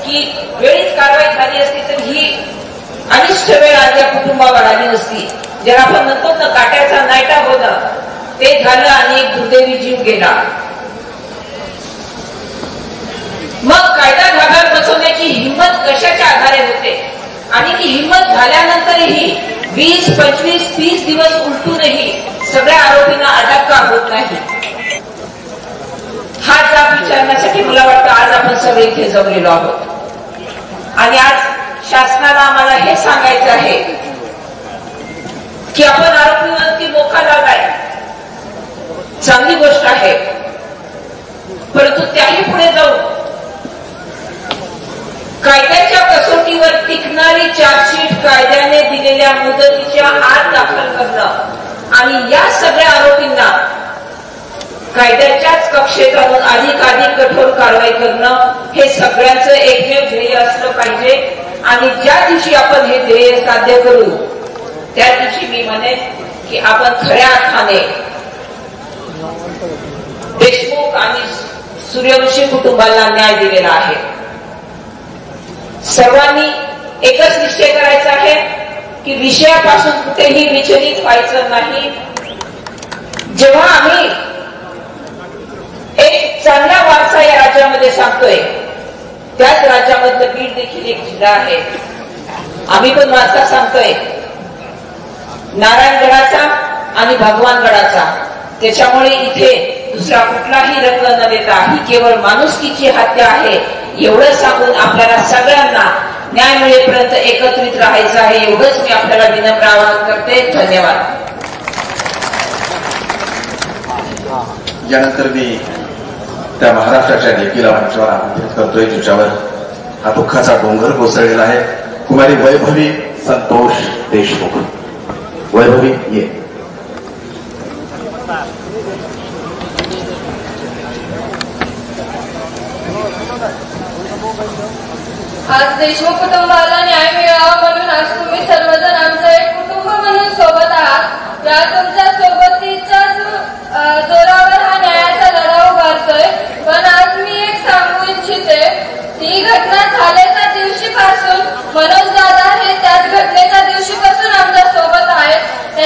की वेळीच कारवाई झाली असती तर ही अनिष्ट वेळ आज या कुटुंबावर आली नसती. जर आपण म्हणतो ना काट्याचा नायटा होणं, ते झालं आणि एक दुर्दैवी जीव गेला. मग कायदा धाब्यावर बसवण्याची हिंमत कशाच्या आधारे होते आणि ती हिंमत झाल्यानंतरही 20, 25, 30 दिवस उलटूनही सगळ्या आरोपींना अटक का होत नाही. हा जाब विचारण्यासाठी मला वाटतं आज आपण सगळे इथे जमलेलो आहोत. आणि आज शासनाला आम्हाला हे सांगायचं आहे की आपण आरोपीवरती मोका लावलाय, चांगली गोष्ट आहे, परंतु त्याही पुढे जाऊन कायद्याच्या कसोटीवर टिकणारी चार्जशीट कायद्याने दिलेल्या मुदतीच्या आत दाखल करणं आणि या सगळ्या आरोपींना कायद्याच्याच कक्षेत आणून अधिकाधिक कठोर कारवाई करणं हे सगळ्यांचं एकमेव ध्येय असलं पाहिजे. आणि ज्या दिवशी आपण हे ध्येय साध्य करू त्या दिवशी मी म्हणेन की आपण खऱ्या अर्थाने देशमुख आणि सूर्यवंशी कुटुंबाला न्याय दिलेला आहे. सर्वांनी एकच निश्चय करायचा आहे की विषयापासून कुठेही विचलित व्हायचं नाही. जेव्हा आम्ही एक चांगला वारसा या राज्यामध्ये सांगतोय, त्याच राज्यामधलं बीड देखील एक जिल्हा आहे. आम्ही पण वारसा सांगतोय नारायणगडाचा आणि भगवानगडाचा. त्याच्यामुळे इथे दुसरा कुठलाही रंग न देता ही केवळ माणुसकीची हत्या आहे एवढं सांगून आपल्याला सगळ्यांना न्याय मिळेपर्यंत एकत्रित राहायचं आहे, एवढंच मी आपल्याला विनम्र आवाहन करते. धन्यवाद. यानंतर मी त्या महाराष्ट्राच्या लेकीला मंचावर आमंत्रित करतोय जिच्यावर हा दुःखाचा डोंगर कोसळलेला आहे. कुमारी वैभवी संतोष देशमुख. वैभवी ये. आज देशमुख कुटुंबाला न्याय मिळावा म्हणून आज तुम्ही सर्वजण आमचं एक कुटुंब म्हणून सोबत आहात. या तुमच्या सोबतीच्या जोरावर हा न्यायाचा लढा उभारतोय. पण आज मी एक सांगू इच्छिते, ही घटना झाल्याच्या दिवशीपासून मनोज दादा हे त्याच घटनेच्या दिवशीपासून आमच्या सोबत आहेत.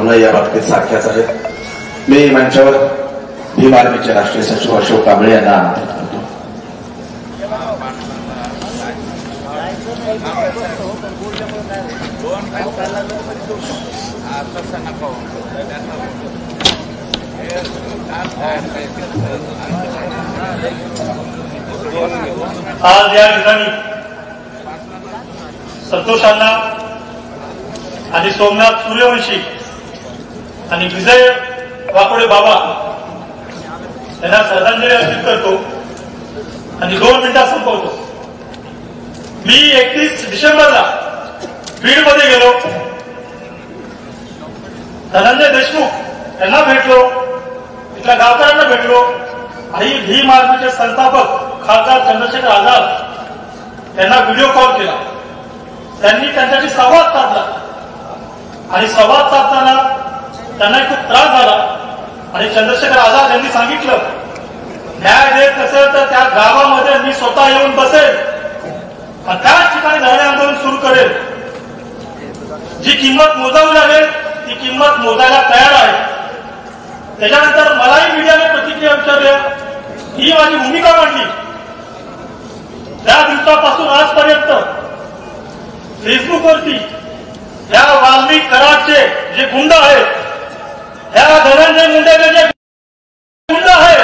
भावना या बाबतीत सारख्याच आहेत. मी मंचावर भीम आर्मीचे राष्ट्रीय सचिव अशोक कांबळे यांना आमंत्रित करतो. आज या ठिकाणी संतोष अण्णा आणि सोमनाथ सूर्यवंशी आणि विजय वाकोडे बाबा यांना श्रद्धांजली अर्पित करतो आणि 2 मिनिटात संपवतो. मी 31 डिसेंबरला बीडमध्ये गेलो, धनंजय देशमुख यांना भेटलो, इथल्या गावकऱ्यांना भेटलो आणि भीम आर्मीचे संस्थापक खासदार चंद्रशेखर आझाद यांना व्हिडिओ कॉल केला. त्यांनी त्यांच्याशी संवाद साधला आणि संवाद साधताना त्यांना खूप त्रास झाला आणि चंद्रशेखर आझाद यांनी सांगितलं, न्याय देत नसेल तर त्या गावामध्ये मी स्वतः येऊन बसेल आणि त्याच ठिकाणी धरणे आंदोलन सुरू करेल. जी किंमत मोजावी लागेल ती किंमत मोजायला तयार आहे. त्याच्यानंतर मलाही मीडियाने प्रतिक्रिया विचारल्या, ही माझी भूमिका मांडली. त्या दिवसापासून आजपर्यंत फेसबुकवरती या वाल्मिक कराडचे जे गुंड आहेत, ह्या धनंजय मुंडेचे जे गुंड आहेत,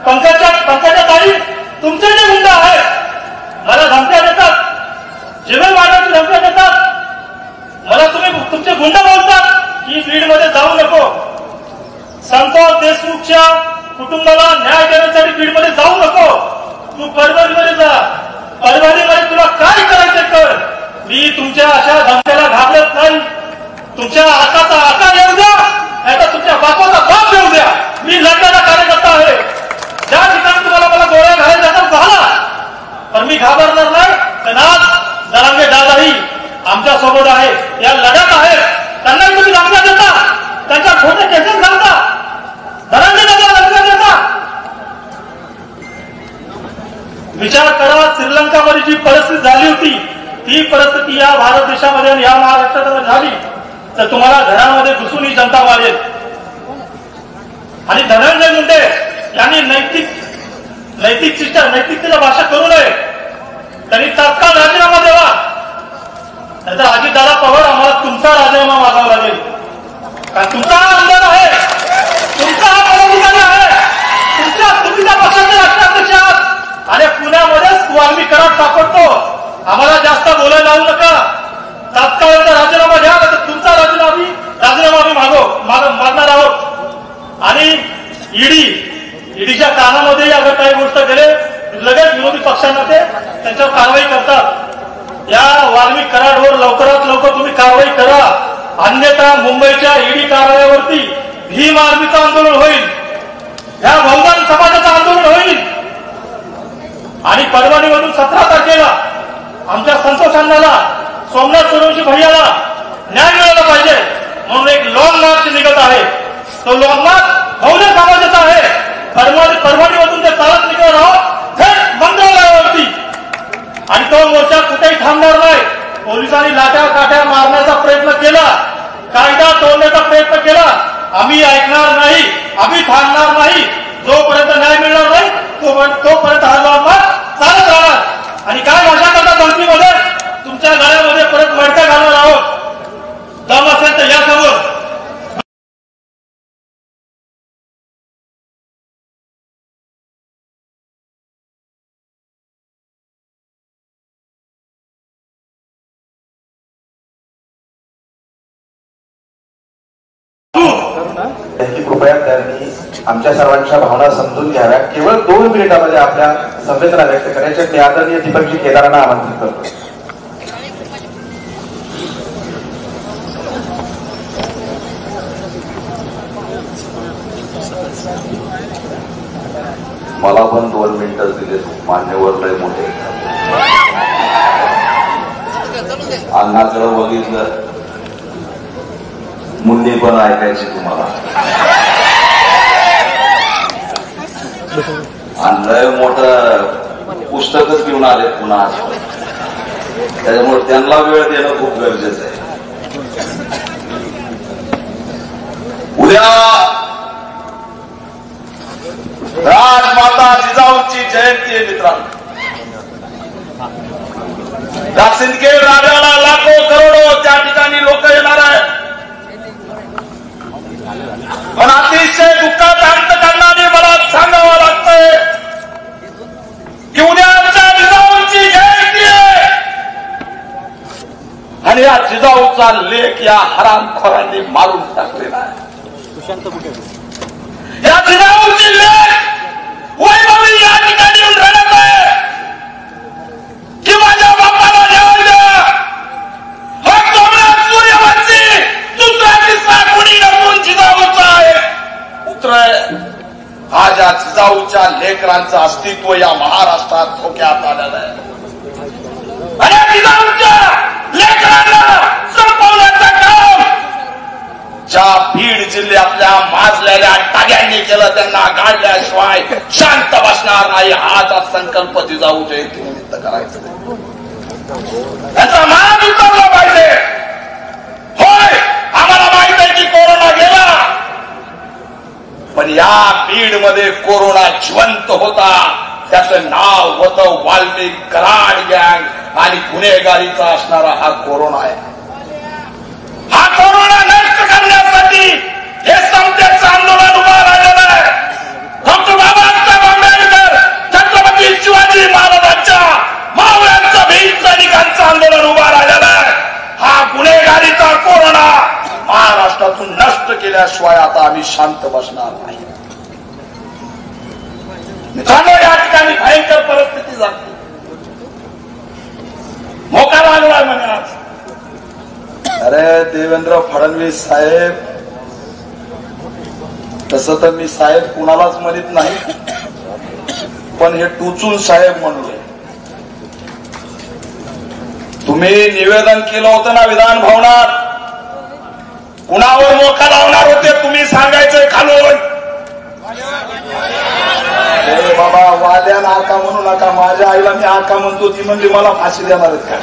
पंकजा ताई तुमचे जे गुंड आहेत, मला धमक्या देतात, जीवन मारण्याची धमक्या देतात. मला तुम्ही तुमचे गुंड बोलतात की बीडमध्ये जाऊ नको. संतोष देशमुखच्या कुटुंबाला न्याय देण्यासाठी बीडमध्ये जाऊ नको. तू परभणीमध्ये जा, परभणीमध्ये तुला काय करायचं कर. मी तुमच्या अशा धमक्याला घाबरत नाही. तुमच्या आकाचा आकार येऊ द्या, नाहीतर तुमच्या बापाचा बाप येऊ द्या. मी लढणारा कार्यकर्ता आहे. ज्या ठिकाणी तुम्हाला मला गोळ्या घालायचा झाला पण मी घाबरणार नाही. पण आज जरांगे दादाही आमच्या सोबत आहे, या लढत आहेत. त्यांनाही तुम्ही धमक्या देता, त्यांच्या खोटे केसेस घालता, जरांगे दादा धमक्या देता. विचार करा, श्रीलंकामध्ये जी परिस्थिती झाली होती ती परिस्थिती या भारत देशामध्ये आणि या महाराष्ट्रात झाली तर तुम्हाला घरामध्ये घुसून ही जनता मारेल. आणि धनंजय मुंडे यांनी नैतिकतेला भाषा करू नये. त्यांनी तात्काळ राजीनामा द्यावा, नाहीतर अजितदादा पवार आम्हाला तुमचा राजीनामा मागावा लागेल. कारण तुमचा हा आमदार आहे, तुमचा हा पदाधिकारी आहे, तुमच्या पक्षाचे राष्ट्राध्यक्ष आहात आणि पुण्यामध्येच वाल्मिक कराड सापडतो. आम्हाला जास्त बोलायला लावू नका. तात्काळ राजीनामा द्या, तर तुमचा राजीनामा आम्ही मागणार आहोत. आणि ईडीच्या कानामध्ये अगर काही गोष्ट केले लगेच विरोधी पक्षांना ते त्यांच्यावर कारवाई करतात. या वाल्मिक कराडवर लवकरात लवकर तुम्ही कारवाई करा, अन्यथा मुंबईच्या ईडी कार्यालयावरती भीम आर्मीचं आंदोलन होईल, या बहुजन समाजाचं आंदोलन होईल. आणि परभणीमधून 17 तारखेला आमच्या संतोष अण्णाला, सोमनाथ सूर्यवंशी भैयाला न्याय मिळाला पाहिजे म्हणून एक लॉंग मार्च निघत आहे. तो लॉंग मार्च बहुजन समाजाचा आहे. परभणीमधून ते चालत निघणार आहोत थेट मंत्रालयावरती. आणि तो मोर्चा कुठेही थांबणार नाही. पोलिसांनी लाट्या काट्या मारण्याचा प्रयत्न केला, कायदा तोडण्याचा प्रयत्न केला, आम्ही ऐकणार नाही, आम्ही थांबणार नाही. जोपर्यंत न्याय मिळणार नाही तोपर्यंत हा लॉंग मार्च चालत राहणार. आणि काय भाषा करता धमकीमध्ये, तुमच्या गळ्यामध्ये परत मडक्या घालणार आहोत. दम असेल तर या समोर. कृपया त्यांनी आमच्या सर्वांच्या भावना समजून घ्याव्या. केवळ 2 मिनिटांमध्ये आपल्या संवेदना व्यक्त करायच्या. मी आदरणीय दीपकजी केदारांना आमंत्रित करतो. मला पण 2 मिनिटं दिले मान्यवर लय मोठे. अण्णाकडे बघितलं, मुंडी पण ऐकायची तुम्हाला. आणि लय मोठं पुस्तकच घेऊन आले पुन्हा. त्याच्यामुळे त्यांना वेळ देणं खूप गरजेचं आहे. उद्या राजमाता जिजाऊंची जयंती आहे मित्रांनो. त्या सिंदखेड राजाला लाखो करोडो त्या ठिकाणी लोक येणार आहेत. पण अतिशय दुःखात अंत करणारे मला सांगावं लागतंय की उद्या आमच्या जिजाऊंची जयंती आहे आणि या जिजाऊचा लेख या हरामखोरांनी मारून टाकलेला आहे. या जिजाऊची लेख वैभवी या ठिकाणी येऊन रडत आहे की माझ्या बापाला न्याय द्या. हा सोमनाथ सूर्यवंशी दुसरा तिसरा कुणी नसून जिजाऊचा आहे पुत्र आहे. आज या जिजाऊच्या लेकरांचं अस्तित्व या महाराष्ट्रात धोक्यात आलेलं आहे आणि जिजाऊच्या लेकरांना संपवण्याचं काम ज्या बीड जिल्ह्यातल्या माजलेल्या टाग्यांनी केलं त्यांना गाडल्याशिवाय शांत बसणार नाही. हाचा संकल्प जिजाऊ जयंती निमित्त करायचा. त्याचा मान उतरला पाहिजे. होय आम्हाला माहित आहे की कोरोना गेला पण या बीड मध्ये कोरोना जिवंत होता. त्याचं नाव होतं वाल्मिक कराड गँग आणि गुन्हेगारीचा असणारा हा कोरोना आहे. हा कोरोना नष्ट करण्यासाठी हे समतेचं आंदोलन उभा राहिलेलं आहे. डॉक्टर बाबासाहेब आंबेडकर छत्रपती शिवाजी महाराजांच्या मावळ्यांचं भीम सैनिकांचं आंदोलन उभा राहिलेलं आहे. हा गुन्हेगारीचा कोरोना महाराष्ट्रातून नष्ट केल्याशिवाय आता आम्ही शांत बसणार नाही. मित्रांनो या ठिकाणी भयंकर परिस्थिती झाली. मोका लागलाय म्हणे आज. अरे देवेंद्र फडणवीस साहेब तसं तर मी साहेब कुणालाच म्हणत नाही पण हे टुचून साहेब म्हणलोय. तुम्ही निवेदन केलं होतं ना विधान भवनात कुणावर मोका लावणार होते तुम्ही सांगायचंय खालून. बाबा वाद्यान आका म्हणू नका. माझ्या आईला मी आका म्हणतो ती म्हणजे मला फाशी देणार आहेत का.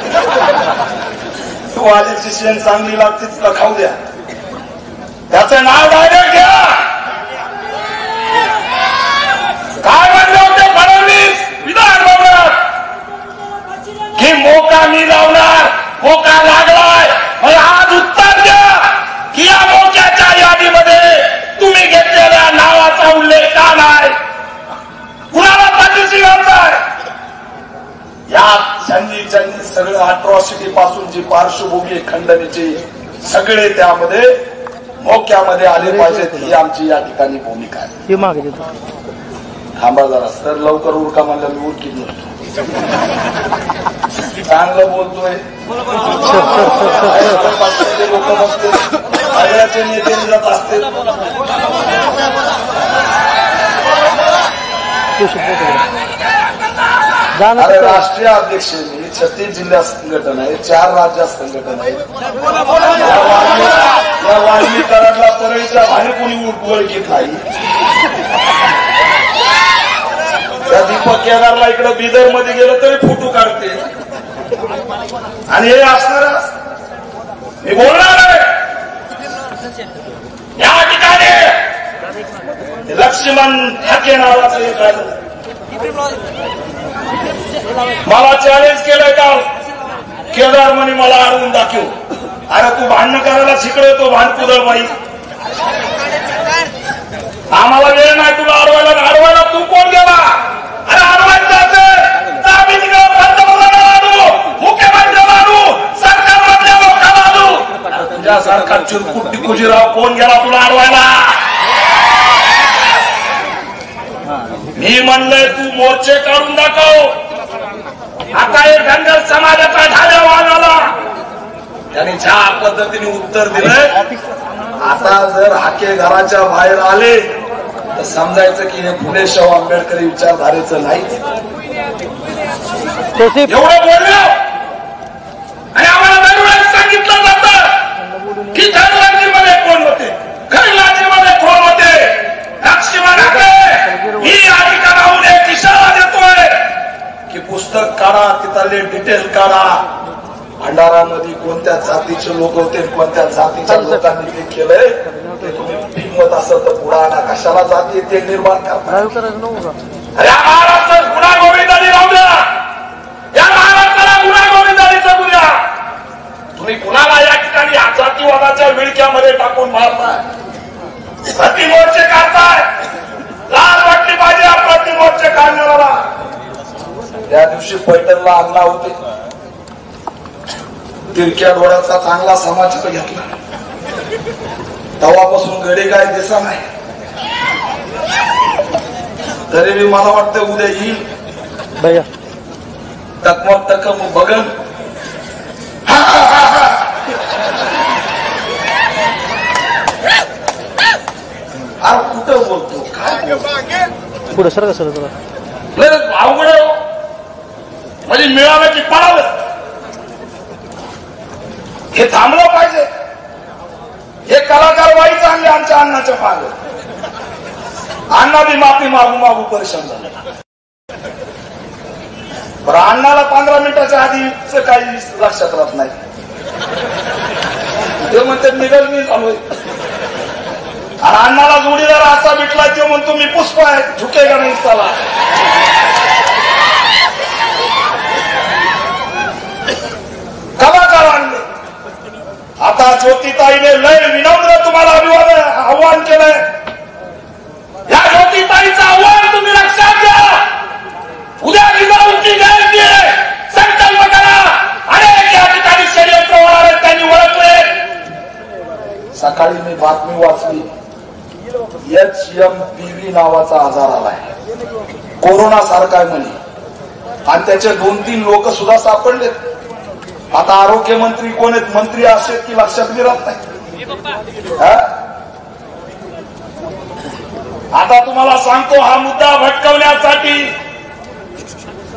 वाद्याची शेण चांगली लागते तिला खाऊ द्या. त्याचं नाव डायरेक्ट घ्या. काय म्हणले होते फडणवीस विधान भवनात की मोका मी लावणार. मोका लागलाय. आज उत्तर द्या की या मोक्याच्या यादीमध्ये तुम्ही घेतलेल्या नावाचा उल्लेख का नाही. कुणाला पाठीशी घालताय. या ज्यांनी सगळं अट्रॉसिटी पासून जी पार्श्वभूमी खंडणीची सगळे त्यामध्ये मोक्यामध्ये आले पाहिजेत ही आमची या ठिकाणी भूमिका आहे. थांबा जरा सर लवकर उरका म्हणलं मी उरकीत नसतो. चांगलं बोलतोय लोक बसते आग्र्याचे नेते जात असते. अरे राष्ट्रीय अध्यक्ष मी 36 जिल्ह्यात संघटना आहे 4 राज्यात संघटना आहे. या वाल्मिक कराडला परळीच्या बाहेर कोणी ओळखीत नाही. त्या दीपक केदारला इकडे बिदर मध्ये गेलं तरी फोटो काढते आणि हे असणार मी बोलणार आहे. या ठिकाणी लक्ष्मण ठाके नावाचं एक आहे. मला चॅलेंज केलंय का केदार म्हणे मला अडवून दाखव. अरे तू भांडण करायला शिकवतो भांडकुदळ बाई. आम्हाला वेळ नाही तुला अडवायला तू कोण गेला. अरे अडवायचं असेल तर आम्ही तिकडे पंतप्रधानाला आणू मुख्यमंत्र्याला आणू सरकारमधल्या लोकांना आणू. तुझ्यासारखा चिरकुट टिकुजीराव कोण गेला तुला अडवायला. मी म्हणलंय तू मोर्चे काढून दाखव. आता एक धनगर समाजाचा ढाल्या वाजला त्यांनी ज्या पद्धतीने उत्तर दिलंय. आता जर हाके घराच्या बाहेर आले तर समजायचं की हे फुले शाहू आंबेडकरी विचारधारेचं नाही. एवढं बोललो आणि आम्हाला दरवेळेस सांगितलं जातं की धनगरजीमध्ये कोण होते खैलाजीमध्ये कोण होते. लक्ष्मण ही या ठिकाणाहून एक इशारा देतोय की पुस्तक काढा तिथले डिटेल काढा. भंडारामध्ये कोणत्या जातीचे लोक होते कोणत्या जातीच्या लोकांनी ते केलंय ते तुम्ही हिंमत असं तर बुडाना कशाला जाते ते निर्माण करणार. अरे या महाराष्ट्रात गुन्हा गोविंदाने राहू द्या, या महाराष्ट्राला गुन्हा गोविंदाने जगू द्या. तुम्ही कुणाला या ठिकाणी जातीवादाच्या विळक्यामध्ये टाकून मारताय, प्रतिमोर्चे काढताय. लाज वाटली पाहिजे या प्रतिमोर्चे काढणाऱ्याला. त्या दिवशी पैठणला अण्णा होते, तिरक्या डोळ्याचा चांगला समाचार घेतला. तेव्हापासून गडे काय दिसा नाही. तरी मी मला वाटतं उद्या येईल तकमक तकम बघन. अरे कुठं बोलतो काय पुढे सर कसं अवघड आहे. म्हणजे मिळालं की पळालं हे थांबलं पाहिजे. हे कलाकार वाईट आणले आमच्या अण्णाच्या मागे. अण्णा बी माफी मागू मागू परेशान झाले. बरं अण्णाला 15 मिनिटाच्या आधीच काही लक्षात राहत नाही. ते म्हणते निघल मी झालोय. आणि अण्णाला जोडीदार असा भेटला ते म्हणतो मी पुष्प आहे, झुकेगा नाही चला. कलाकार आणले. आता ज्योतिताईने लय विनम्र तुम्हाला आव्हान केलंय. या ज्योतिताईचं आव्हान तुम्ही लक्षात घ्या. उद्या जिजाऊंची जयंती आहे, संकल्प करा. अनेक या ठिकाणी षडयंत्र होणार त्यांनी ओळखले. सकाळी मी बातमी वाचली, HMPV नावाचा आजार आलाय, कोरोना सारखा आहे म्हणे. आणि त्याचे 2-3 लोक सुद्धा सापडलेत. आता आरोग्य मंत्री कोण आहेत, मंत्री असेल की लक्षात बी राहत नाही. आता तुम्हाला सांगतो, हा मुद्दा भटकवण्यासाठी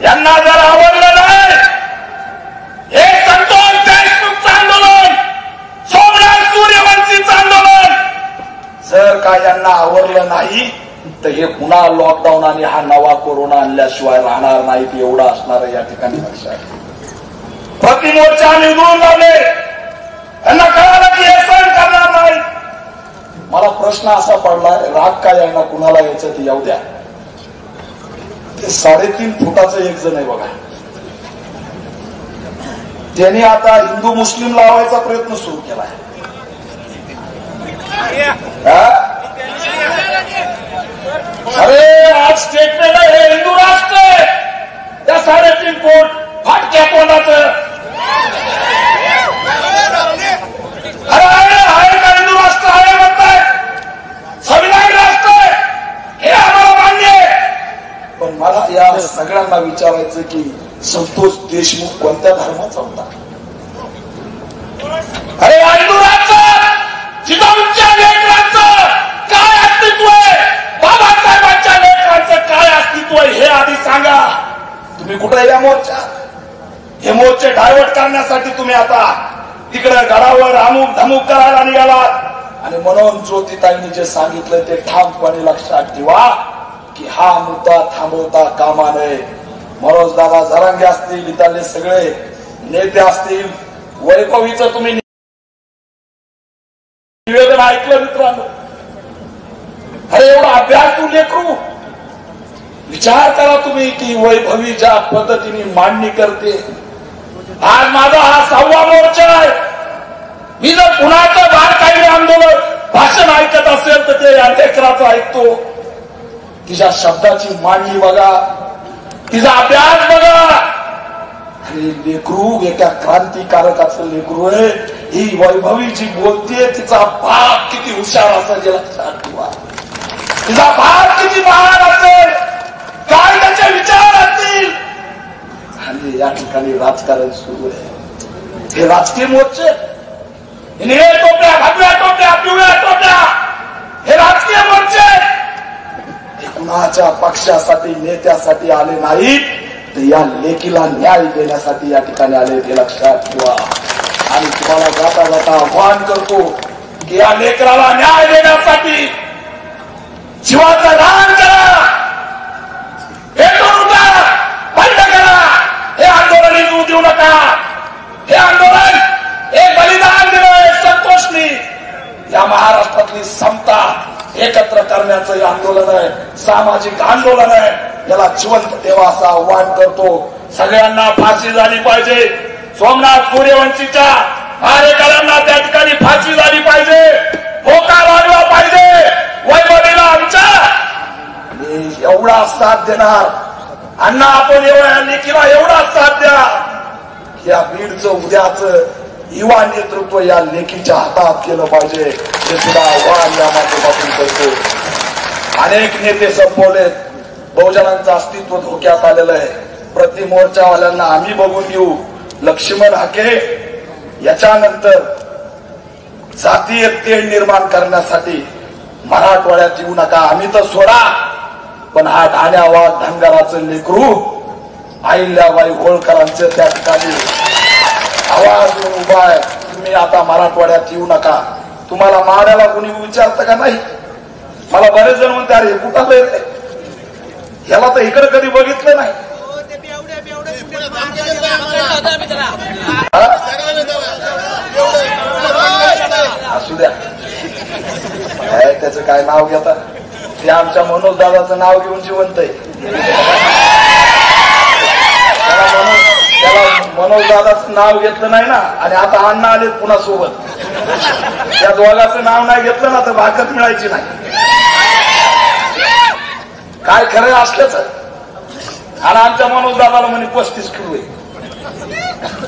यांना जर आवडलं नाही, हे संतोष देशमुखचं आंदोलन, सोमनाथ सूर्यवंशीचं आंदोलन जर का यांना आवडलं नाही तर हे पुन्हा लॉकडाऊन आणि हा नवा कोरोना आणल्याशिवाय राहणार नाहीत. एवढं असणार आहे या ठिकाणी लक्षात. प्रतिमोर्चा निवडून लावले, त्यांना कळालं की हे सहन करणार नाही. मला प्रश्न असा पडलाय, राग काय आहे ना कुणाला यायचं ते येऊ द्या. ते 3.5 फुटाचं एक जण आहे बघा, त्यांनी आता हिंदू मुस्लिम लावायचा प्रयत्न सुरू केलाय. अरे आज स्टेटमेंट आहे, हे हिंदू राष्ट्र आहे. त्या 3.5 फूट फाटक्या तोंडाचं. अरे आहे का हिंदू राष्ट्र आहे म्हणताय, संविधान राष्ट्र आहे, हे आम्हाला मान्य आहे. पण मला या सगळ्यांना विचारायचं की संतोष देशमुख कोणत्या धर्माचा होता? अरे हिंदू राष्ट्र जिजाऊंच्या लेकरांचं काय अस्तित्व आहे, बाबासाहेबांच्या लेकरांचं काय अस्तित्व आहे हे आधी सांगा. तुम्ही कुठे या मोर्चा? हे मोर्चे डायव्हर्ट करण्यासाठी तुम्ही आता तिकडे गडावर अमुक धमुक करायला निघालात. आणि म्हणून ज्योतिताईंनी जे सांगितलं ते ठामपणे लक्षात ठेवा की हा मुद्दा थांबवता कामा नये. मनोज दादा जरांगे असतील, इथले सगळे नेते असतील, वैभवीचं तुम्ही निवेदन ऐकलं मित्रांनो. अरे एवढा अभ्यास तू लेकरू, विचार करा तुम्ही की वैभवी ज्या पद्धतीने मांडणी करते. आज माझा हा 6वा मोर्चा आहे. मी जर कुणाचं बारकाईने आंदोलन भाषण ऐकत असेल तर ते या लेकराचं ऐकतो. तिच्या शब्दाची मांडणी बघा, तिचा अभ्यास बघा. अरे लेकरू एका क्रांतिकारकाचं लेकरू आहे. ही वैभवी जी बोलते तिचा बाप किती हुशार असेल हे लक्षात ठेवा. तिचा बाप किती महान असेल, काय त्याचे विचार असतील. आणि या ठिकाणी राजकारण सुरू आहे. हे राजकीय मोर्चे, निळे टोप्या, भगव्या टोप्या, पिवळ्या टोप्या, हे राजकीय मोर्चे हे कुणाच्या पक्षासाठी नेत्यासाठी आले नाहीत, तर या लेकीला न्याय देण्यासाठी या ठिकाणी आले हे लक्षात ठेवा. आणि तुम्हाला जाता जाता आव्हान करतो की या लेकराला न्याय देण्यासाठी जीवाचं दान करा, पेटून उठा, बंद करा. हे आंदोलन येऊ देऊ नका. हे आंदोलन एक बलिदान दिलंय संतोषनी. या महाराष्ट्रातली समता एकत्र करण्याचं हे आंदोलन आहे, सामाजिक आंदोलन आहे. याला जिवंत ठेवा असं आव्हान करतो. सगळ्यांना फाशी झाली पाहिजे. सोमनाथ सूर्यवंशीच्या मारेकऱ्यांना त्या ठिकाणी फाशी झाली पाहिजे. होकार वाढला पाहिजे. वैभवीला आमच्या एवढा साथ देणार अण्णा, आपण एवढ्या लेखीला एवढा साथ द्या. या बीडचं उद्याचं युवा नेतृत्व या लेखीच्या हातात केलं पाहिजे. हे सुद्धा आव्हान या माध्यमातून करतो. अनेक नेते संपवलेत. बहुजनांचं अस्तित्व धोक्यात आलेलं आहे. प्रति मोर्चावाल्यांना आम्ही बघून घेऊ. लक्ष्मण हाके याच्यानंतर जातीय तेढ निर्माण करण्यासाठी मराठवाड्यात येऊ नका. आम्ही तर सोडा, पण हा ठाण्यावाद धनगराचं लेकरू अहिल्याबाई होळकरांचं त्या ठिकाणी आवाज उभा आहे. तुम्ही आता मराठवाड्यात येऊ नका. तुम्हाला मारायला कोणी विचारतं का नाही? मला बरेच जण म्हणते अरे कुठं रे, याला तर इकडे कधी बघितलं नाही. असू द्या, त्याचं काय नाव घेता? ते आमच्या मनोज दादाचं नाव घेऊन जिवंत आहे. त्याला मनोज दादाचं नाव घेतलं नाही ना, आणि आता अण्णा आलेत पुन्हा सोबत. त्या दोघांचं नाव नाही घेतलं ना तर भाकत मिळायची नाही. काय खरं असल्याच. आणि आमच्या मनोज दादाला म्हणे 35 किलो आहे.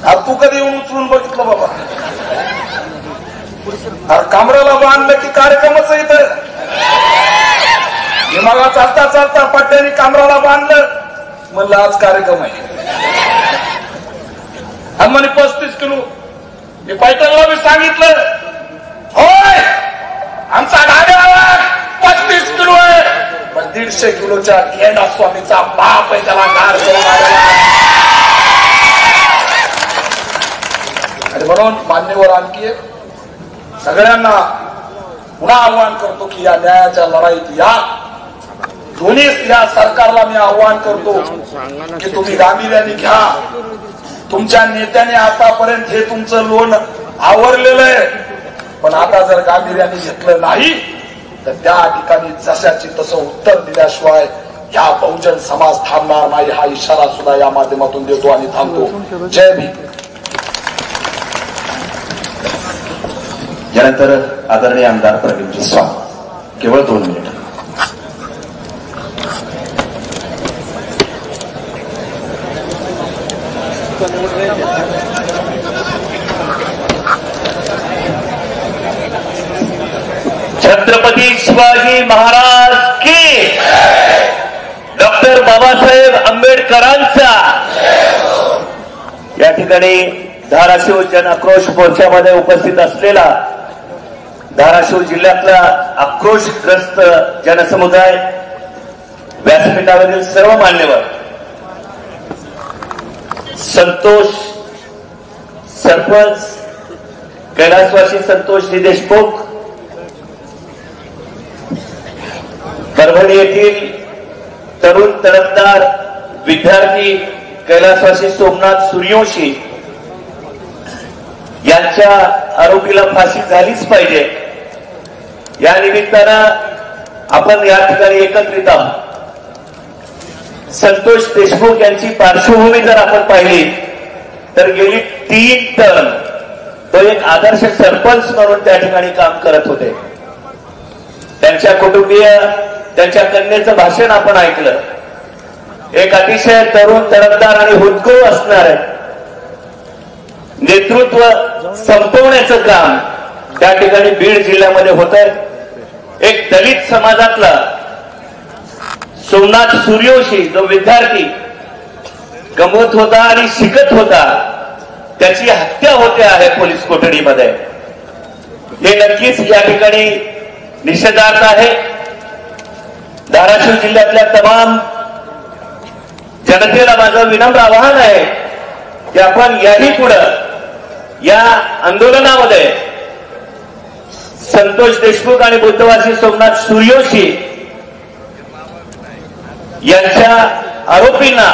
आता तू कधी येऊन उचलून बघितलं बाबा? अरे कमराला बांधलं की कार्यक्रमच इथं. मग चालता चालता पट्ट्याने कमराला बांधलं, म्हणलं आज कार्यक्रम आहे. आणि म्हणे 35 किलो. मी पैठणला मी सांगितलं, होय आमचा गाड्या 35 किलो आहे, पण 150 किलोच्या गेंडा स्वामीचा बाप आहे, त्याला गार करून आलेला. आणि म्हणून मान्यवर आणखी सगळ्यांना पुन्हा आव्हान करतो की या न्यायाच्या लढाईत या. दोन्ही या सरकारला मी आव्हान करतो की तुम्ही गांभीर्याने घ्या. तुमच्या नेत्याने आतापर्यंत हे तुमचं लोन आवरलेलं आहे, पण आता जर गांभीर्याने घेतलं नाही तर त्या ठिकाणी जशाची तसं उत्तर दिल्याशिवाय या बहुजन समाज थांबणार नाही. हा इशारा सुद्धा या माध्यमातून देतो आणि थांबतो. जय भीम. यानंतर आदरणीय आमदार प्रवीणजी स्वामी, केवळ 2 मिनिट. छत्रपती शिवाजी महाराज की, डॉक्टर बाबासाहेब आंबेडकरांचा. या ठिकाणी धाराशिव जन आक्रोश मोर्चामध्ये उपस्थित असलेला धाराशिव जिल्ह्यातला आक्रोशग्रस्त जनसमुदाय, व्यासपीठावरील सर्व मान्यवर, संतोष सरपंच कैलासवासी संतोषजी देशमुख, परभणी येथील तरुण तडफदार विद्यार्थी कैलासवासी सोमनाथ सूर्यवंशी यांच्या आरोपीला फाशी झालीच पाहिजे. या निमित्तानं आपण या ठिकाणी एकत्रित आहोत. संतोष देशमुख यांची पार्श्वभूमी जर आपण पाहिली तर गेली 3 टर्म तो एक आदर्श सरपंच म्हणून त्या ठिकाणी काम करत होते. त्यांच्या कुटुंबीय, त्यांच्या कन्येचं भाषण आपण ऐकलं. एक अतिशय तरुण तडफदार आणि हुदकूळ असणारे नेतृत्व संपवण्याचं काम त्या ठिकाणी बीड जिल्ह्यामध्ये होत आहे. एक दलित समाजातला सोमनाथ सूर्यवंशी जो विद्यार्थी गमवत होता आणि शिकत होता, त्याची हत्या होते आहे पोलीस कोठडीमध्ये. हे नक्कीच या ठिकाणी निषेधार्थ आहे. धाराशिव जिल्ह्यातल्या तमाम जनतेला माझं विनम्र आवाहन आहे की आपण याही पुढं या आंदोलनामध्ये संतोष देशमुख आणि बुद्धवासी सोमनाथ सूर्यवंशी यांच्या आरोपींना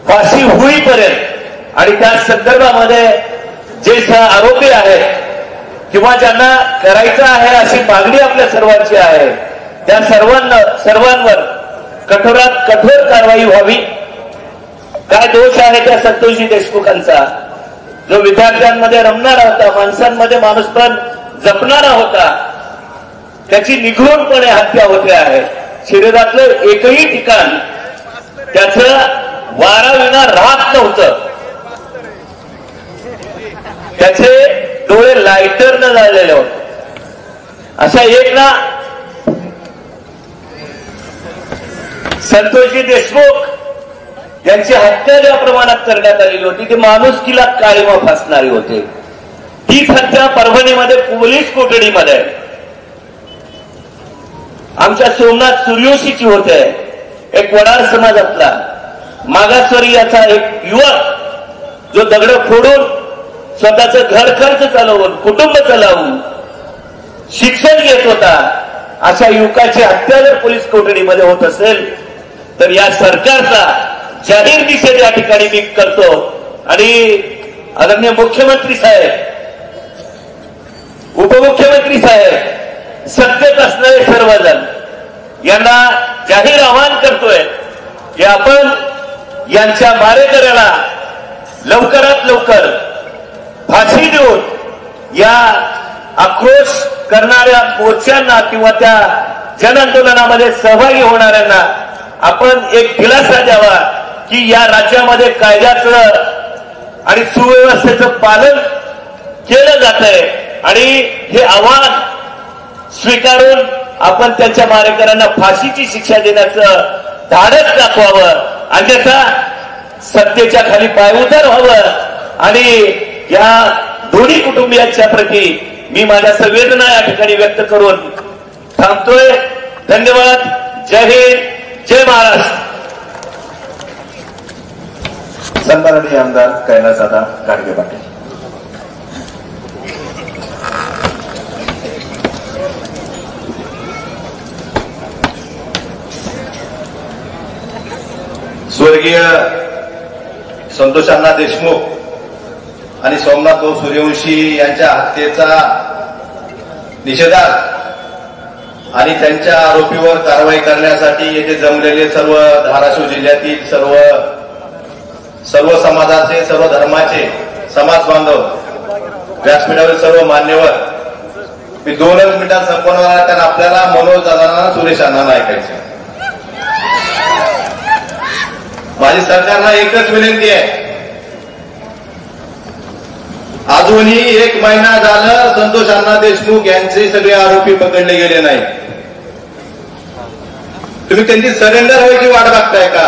फाशी होईपर्यंत आणि त्या संदर्भामध्ये जे आरोपी आहेत किंवा ज्यांना करायचं आहे अशी मागणी आपल्या सर्वांची आहे, त्या सर्वांवर कठोरात कठोर कारवाई व्हावी. काय दोष आहे त्या संतोषजी देशमुखांचा, जो विद्यार्थ्यांमध्ये रमणारा होता, माणसांमध्ये माणूसपण जपणारा होता, त्याची निघूनपणे हत्या होते आहे. शरीरातलं एकही ठिकाण त्याचं वाराविना राहत नव्हतं. त्याचे डोळे लायटरनं जाळलेले होते. अशा एक ना संतोषजी देशमुख यांची हत्या ज्या प्रमाणात करण्यात आलेली होती ती माणुसकीला काळीमा फासणारी होती. हीच हत्या परभणीमध्ये पोलीस कोठडीमध्ये आमच्या सोमनाथ सूर्यवंशीची होते. एक वडार समाजातला मागासवर्गीयाचा एक युवक जो दगड फोडून स्वतःचं घर खर्च चालवून कुटुंब चालवून शिक्षण घेत होता, अशा युवकाची हत्या जर पोलीस कोठडीमध्ये होत असेल तर या सरकारचा जाहीर निषेध या ठिकाणी मी करतो. आणि आदरणीय मुख्यमंत्री साहेब, उपमुख्यमंत्री साहेब, सत्तेत असणारे सर्वजण यांना जाहीर आवाहन करतोय की आपण यांच्या मारेकऱ्याला लवकरात लवकर फाशी देऊन या आक्रोश करणाऱ्या मोर्चांना किंवा त्या जन आंदोलनामध्ये सहभागी होणाऱ्यांना आपण एक दिलासा द्यावा की या राज्यामध्ये कायद्याचं आणि सुव्यवस्थेचं पालन केलं जात आहे आणि हे आव्हान स्वीकारून आपण त्यांच्या मारेकऱ्यांना फाशीची शिक्षा देण्याचं धाडस दाखवावं, अन्यथा सत्तेच्या खाली पायउतार व्हावं. आणि या दोन्ही कुटुंबियांच्या प्रती मी माझ्या संवेदना या ठिकाणी व्यक्त करून थांबतोय. धन्यवाद. जय हिंद, जय महाराष्ट्र. सन्माननीय आमदार कैलासदादा गाडगे पाटील. स्वर्गीय संतोषांना देशमुख आणि सोमनाथ सूर्यवंशी यांच्या हत्येचा निषेधार्थ आणि त्यांच्या आरोपीवर कारवाई करण्यासाठी येथे जमलेले सर्व धाराशिव जिल्ह्यातील सर्व समाजाचे, सर्व धर्माचे समाज बांधव, व्यासपीठावरील सर्व मान्यवर, मी 2च मिनिटात संपवणार आहे, कारण आपल्याला मनोज दादांना, सुरेश अण्णांना ऐकायचं. माझी सरकारला एकच विनंती आहे, अजूनही 1 महिना झालं संतोष अण्णा देशमुख यांचे सगळे आरोपी पकडले गेले नाही. तुम्ही त्यांची सरेंडर व्हायची वाट बघताय का?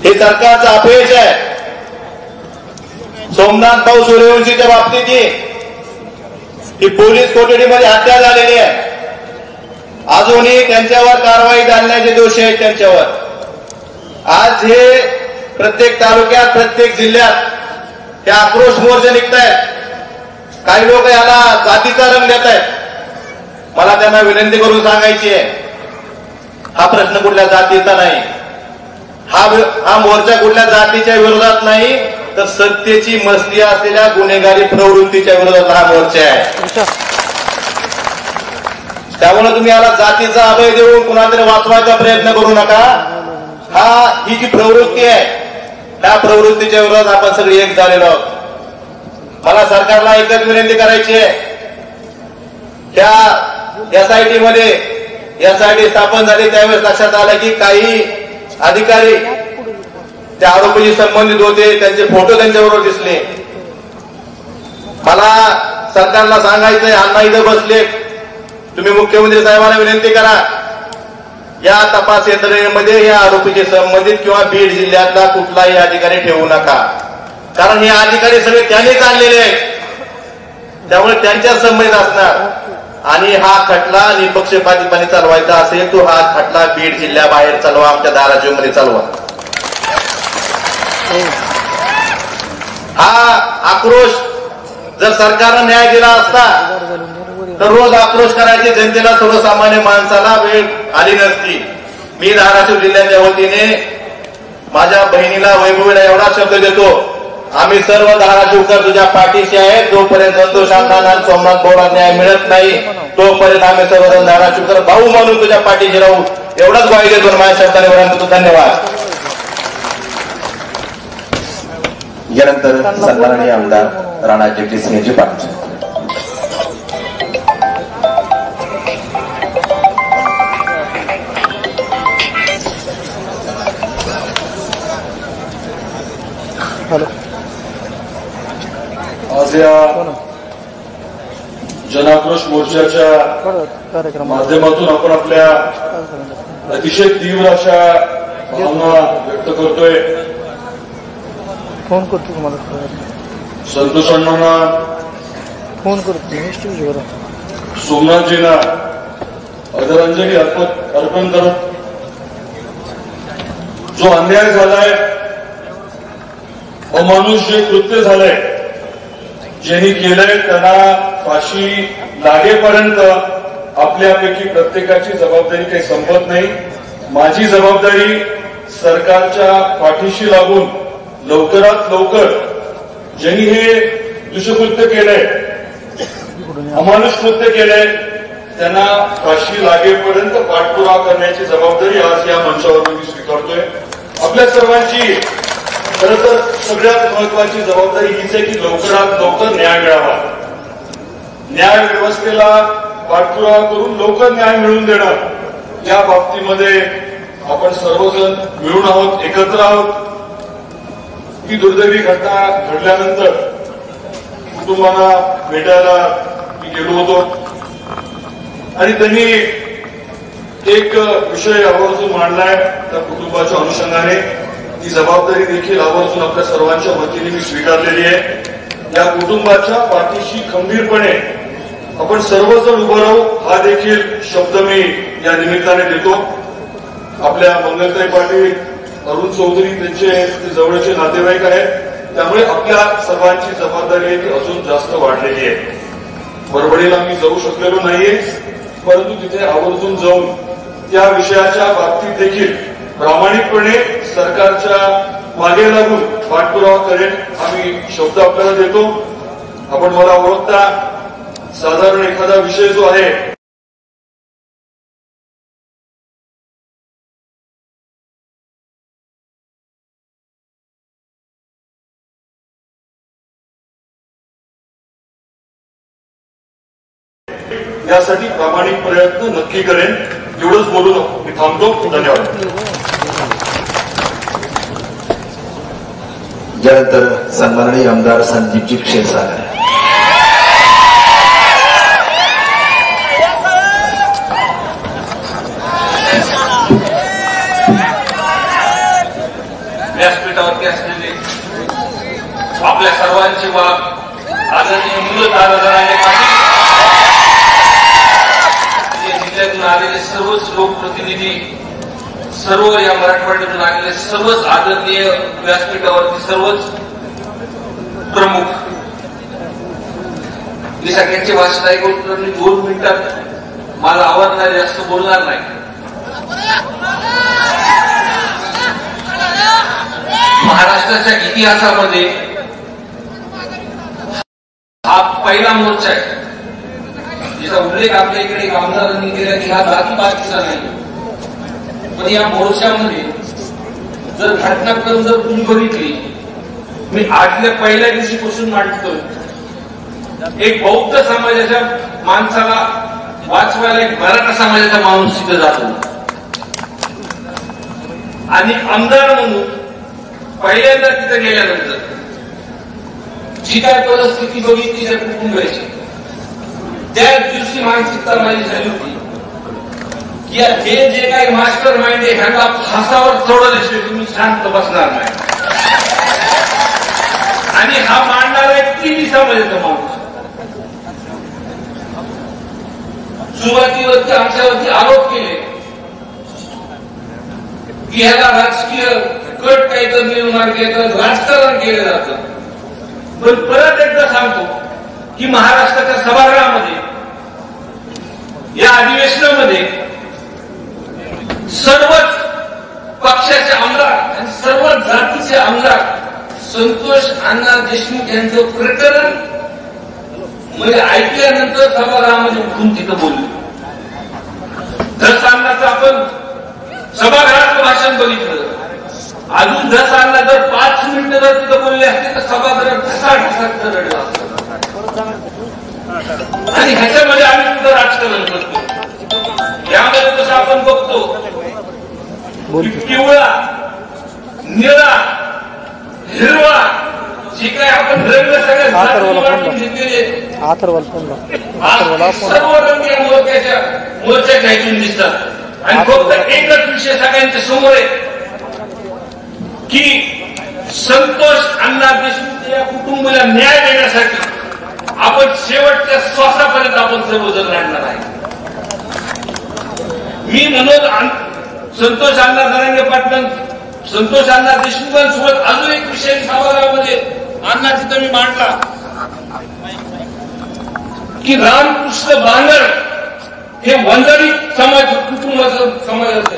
हे सरकारचं अपयश आहे. सोमनाथ भाऊ सूर्यवंशीच्या बाबतीत ही पोलीस कोठडीमध्ये हत्या झालेली आहे. अजूनही त्यांच्यावर कारवाई घालण्याचे दोषी आहेत त्यांच्यावर. आज हे प्रत्येक तालुक्यात, प्रत्येक जिल्ह्यात हे आक्रोश मोर्चे निघत आहेत. काही लोक याला जातीचा रंग देत आहेत. मला त्यांना विनंती करून सांगायची आहे, हा प्रश्न कुठल्या जातीचा नाही, हा मोर्चा कुठल्या जातीच्या विरोधात नाही, तर सत्तेची मस्ती असलेल्या गुन्हेगारी प्रवृत्तीच्या विरोधात हा मोर्चा आहे. त्यामुळे तुम्ही याला जातीचा अभय देऊन कुणातरी वाचवायचा प्रयत्न करू नका. ही जी प्रवृत्ती आहे त्या प्रवृत्तीच्या विरोधात आपण सगळे एक झालेलो आहोत. मला सरकारला एकच विनंती करायची आहे, त्या एसआयटी मध्ये एसआयटी स्थापन झाली त्यावेळेस लक्षात आलं की काही अधिकारी त्या आरोपीशी संबंधित होते, त्यांचे फोटो त्यांच्याबरोबर दिसले. मला सरकारला सांगायचंय, अण्णा इथं बसले, तुम्ही मुख्यमंत्री साहेबांना विनंती करा, या तपास यंत्रणेमध्ये या आरोपीशी संबंधित किंवा बीड जिल्ह्यातला कुठलाही अधिकारी ठेवू नका. कारण हे अधिकारी सगळे त्यांनीच आणलेले आहेत, त्यामुळे त्यांच्या संबंधित असणार. आणि हा खटला निपक्षपातीपणे चालवायचा असेल तो हा खटला बीड जिल्ह्याबाहेर चालवा, आमच्या धाराशिवमध्ये चालवा. हा आक्रोश जर सरकारनं न्याय दिला असता तर रोज आक्रोश करायचे जनतेला, सर्वसामान्य माणसाला वेळ आली नसती. मी धाराशिव जिल्ह्याच्या वतीने माझ्या बहिणीला, वैभवीला एवढा शब्द देतो आम्ही सर्व धाराशिवकर तुझ्या पाठीशी आहे. जोपर्यंत संतोष अण्णा सोमनाथ भाऊला न्याय मिळत नाही तोपर्यंत आम्ही सर्वजण धाराशिवकर भाऊ म्हणून तुझ्या पाठीशी राहू एवढंच ग्वाही देतो. माझ्या शब्दाने विनंती. धन्यवाद. यानंतर सन्माननीय आमदार राणा जगजितसिंहजी पाटील. आज या जनाक्रोश मोर्चाच्या माध्यमातून आपण आपल्या अतिशय तीव्र अशा भावना व्यक्त करतोय. फोन करतो तुम्हाला. संतोष अण्णांना फोन करतो. सोमनाथजींना आदरांजली अर्पण करत जो अन्याय झालाय, अमानुष जे कृत्य झालंय, ज्यांनी केलंय त्यांना फाशी लागेपर्यंत आपल्यापैकी प्रत्येकाची जबाबदारी काही संपत नाही. माझी जबाबदारी सरकारच्या पाठीशी लागून लवकरात लवकर ज्यांनी हे दुष्कृत्य केलंय, अमानुष कृत्य केलंय, त्यांना फाशी लागेपर्यंत पाठपुरावा करण्याची जबाबदारी आज या मंचावर मी स्वीकारतोय. आपल्या सर्वांची खरं तर सगळ्यात महत्वाची जबाबदारी हीच आहे की लवकरात लवकर न्याय मिळावा. न्याय व्यवस्थेला पाठपुरावा करून लवकर न्याय मिळवून देणं, या बाबतीमध्ये आपण सर्वजण मिळून आहोत, एकत्र आहोत. ही दुर्दैवी घटना घडल्यानंतर कुटुंबाला भेटायला मी गेलो होतो आणि त्यांनी एक विषय आवर्जून मांडलाय. त्या कुटुंबाच्या अनुषंगाने ती जबाबदारी देखील आवर्जून आपल्या सर्वांच्या वतीने मी स्वीकारलेली आहे. या कुटुंबाच्या पाठीशी खंबीरपणे आपण सर्वजण उभं राहू, हा देखील शब्द मी या निमित्ताने देतो. आपल्या मंगलताई पाटील, अरुण चौधरी त्यांचे जवळचे नातेवाईक आहेत, त्यामुळे आपल्या सर्वांची जबाबदारी आहे ती अजून जास्त वाढलेली आहे. परभणीला मी जाऊ शकलेलो नाहीये, परंतु तिथे आवर्जून जाऊन त्या विषयाच्या बाबतीत देखील प्रामाणिकपणे सरकारच्या मागे लागून पाठपुरावा करेन, आम्ही शब्द आपल्याला देतो. आपण मला ओळखता. साधारण एखादा विषय जो आहे यासाठी प्रामाणिक प्रयत्न नक्की करेन. एवढंच बोलून मी थांबतो. धन्यवाद. यानंतर सन्माननीय आमदार संदीपजी क्षीरसागर. व्यासपीठावरती असलेले आपल्या सर्वांची वाग आदरणीय मुलताराने पाटील, जिल्ह्यातून आलेले सर्वच लोकप्रतिनिधी, सर्व या मराठवाड्यातून आलेले सर्वच आदरणीय व्यासपीठावरती सर्वच प्रमुख, मी सगळ्यांचे भाषण ऐकून तर मी 2 मिनिटात मला आवडणार जास्त बोलणार नाही. महाराष्ट्राच्या इतिहासामध्ये हा पहिला मोर्चा आहे जिचा उल्लेख आपल्या इकडे आमदारांनी केला की हा जातीपातीचा नाही. पण या मोर्चामध्ये जर घटनाक्रम जर तुम्ही बघितली, मी आजच्या पहिल्या दिवशीपासून मांडतोय, एक बौद्ध समाजाच्या माणसाला वाचवायला एक मराठा समाजाचा माणूस तिथे जातो आणि आमदार म्हणून पहिल्यांदा तिथे गेल्यानंतर जी काय परिस्थिती बघितली त्या कुटुंबाची, त्या दिवशी मानसिकता माझी झाली होती की हे जे काही मास्टर माइंड आहे ह्यांना फासावर सोडल्याशिवाय तुम्ही शांत बसणार नाही. आणि हा मांडणारा एक 3 समाजाचा माणूस. सुरुवातीवरती आमच्यावरती आरोप केले की ह्याला राजकीय कट काहीतरी निर्माण केलं, राजकारण केलं जातं. पण परत एकदा सांगतो की महाराष्ट्राच्या सभागृहामध्ये या अधिवेशनामध्ये सर्वच पक्षाचे आमदार आणि सर्वच जातीचे आमदार संतोष अण्णा देशमुख यांचं प्रकरण म्हणजे ऐकल्यानंतर सभागृहामध्ये उठून तिथं बोलले. धस अण्णाचं आपण सभागृहात भाषण बघितलं. अजून धस अण्णा जर 5 मिनिटं जर तिथं बोलले असते तर सभागृह ठसाठसाट रडला असतं. आणि ह्याच्यामध्ये आम्ही सुद्धा राजकारण करतो. यामध्ये कसं आपण बघतो पिवळा, निळा, हिरवा जे काय आपण रंग सगळे सर्व रंग या मोर्चा घ्यायचून दिसतात. आणि फक्त एकच विषय सगळ्यांच्या समोर आहे की संतोष अण्णा देशमुख या कुटुंबाला न्याय देण्यासाठी आपण शेवटच्या श्वासापर्यंत आपण सर्वजण लढणार आहे. मी म्हणून संतोष अण्णा जरांगे पाटील, संतोष अण्णा देशमुखांसोबत अजून एक विषय सभागृहामध्ये अण्णा तिथं मी मांडला की रामकृष्ण बांगर हे वंजारी समाज कुटुंबाचं समाजाचं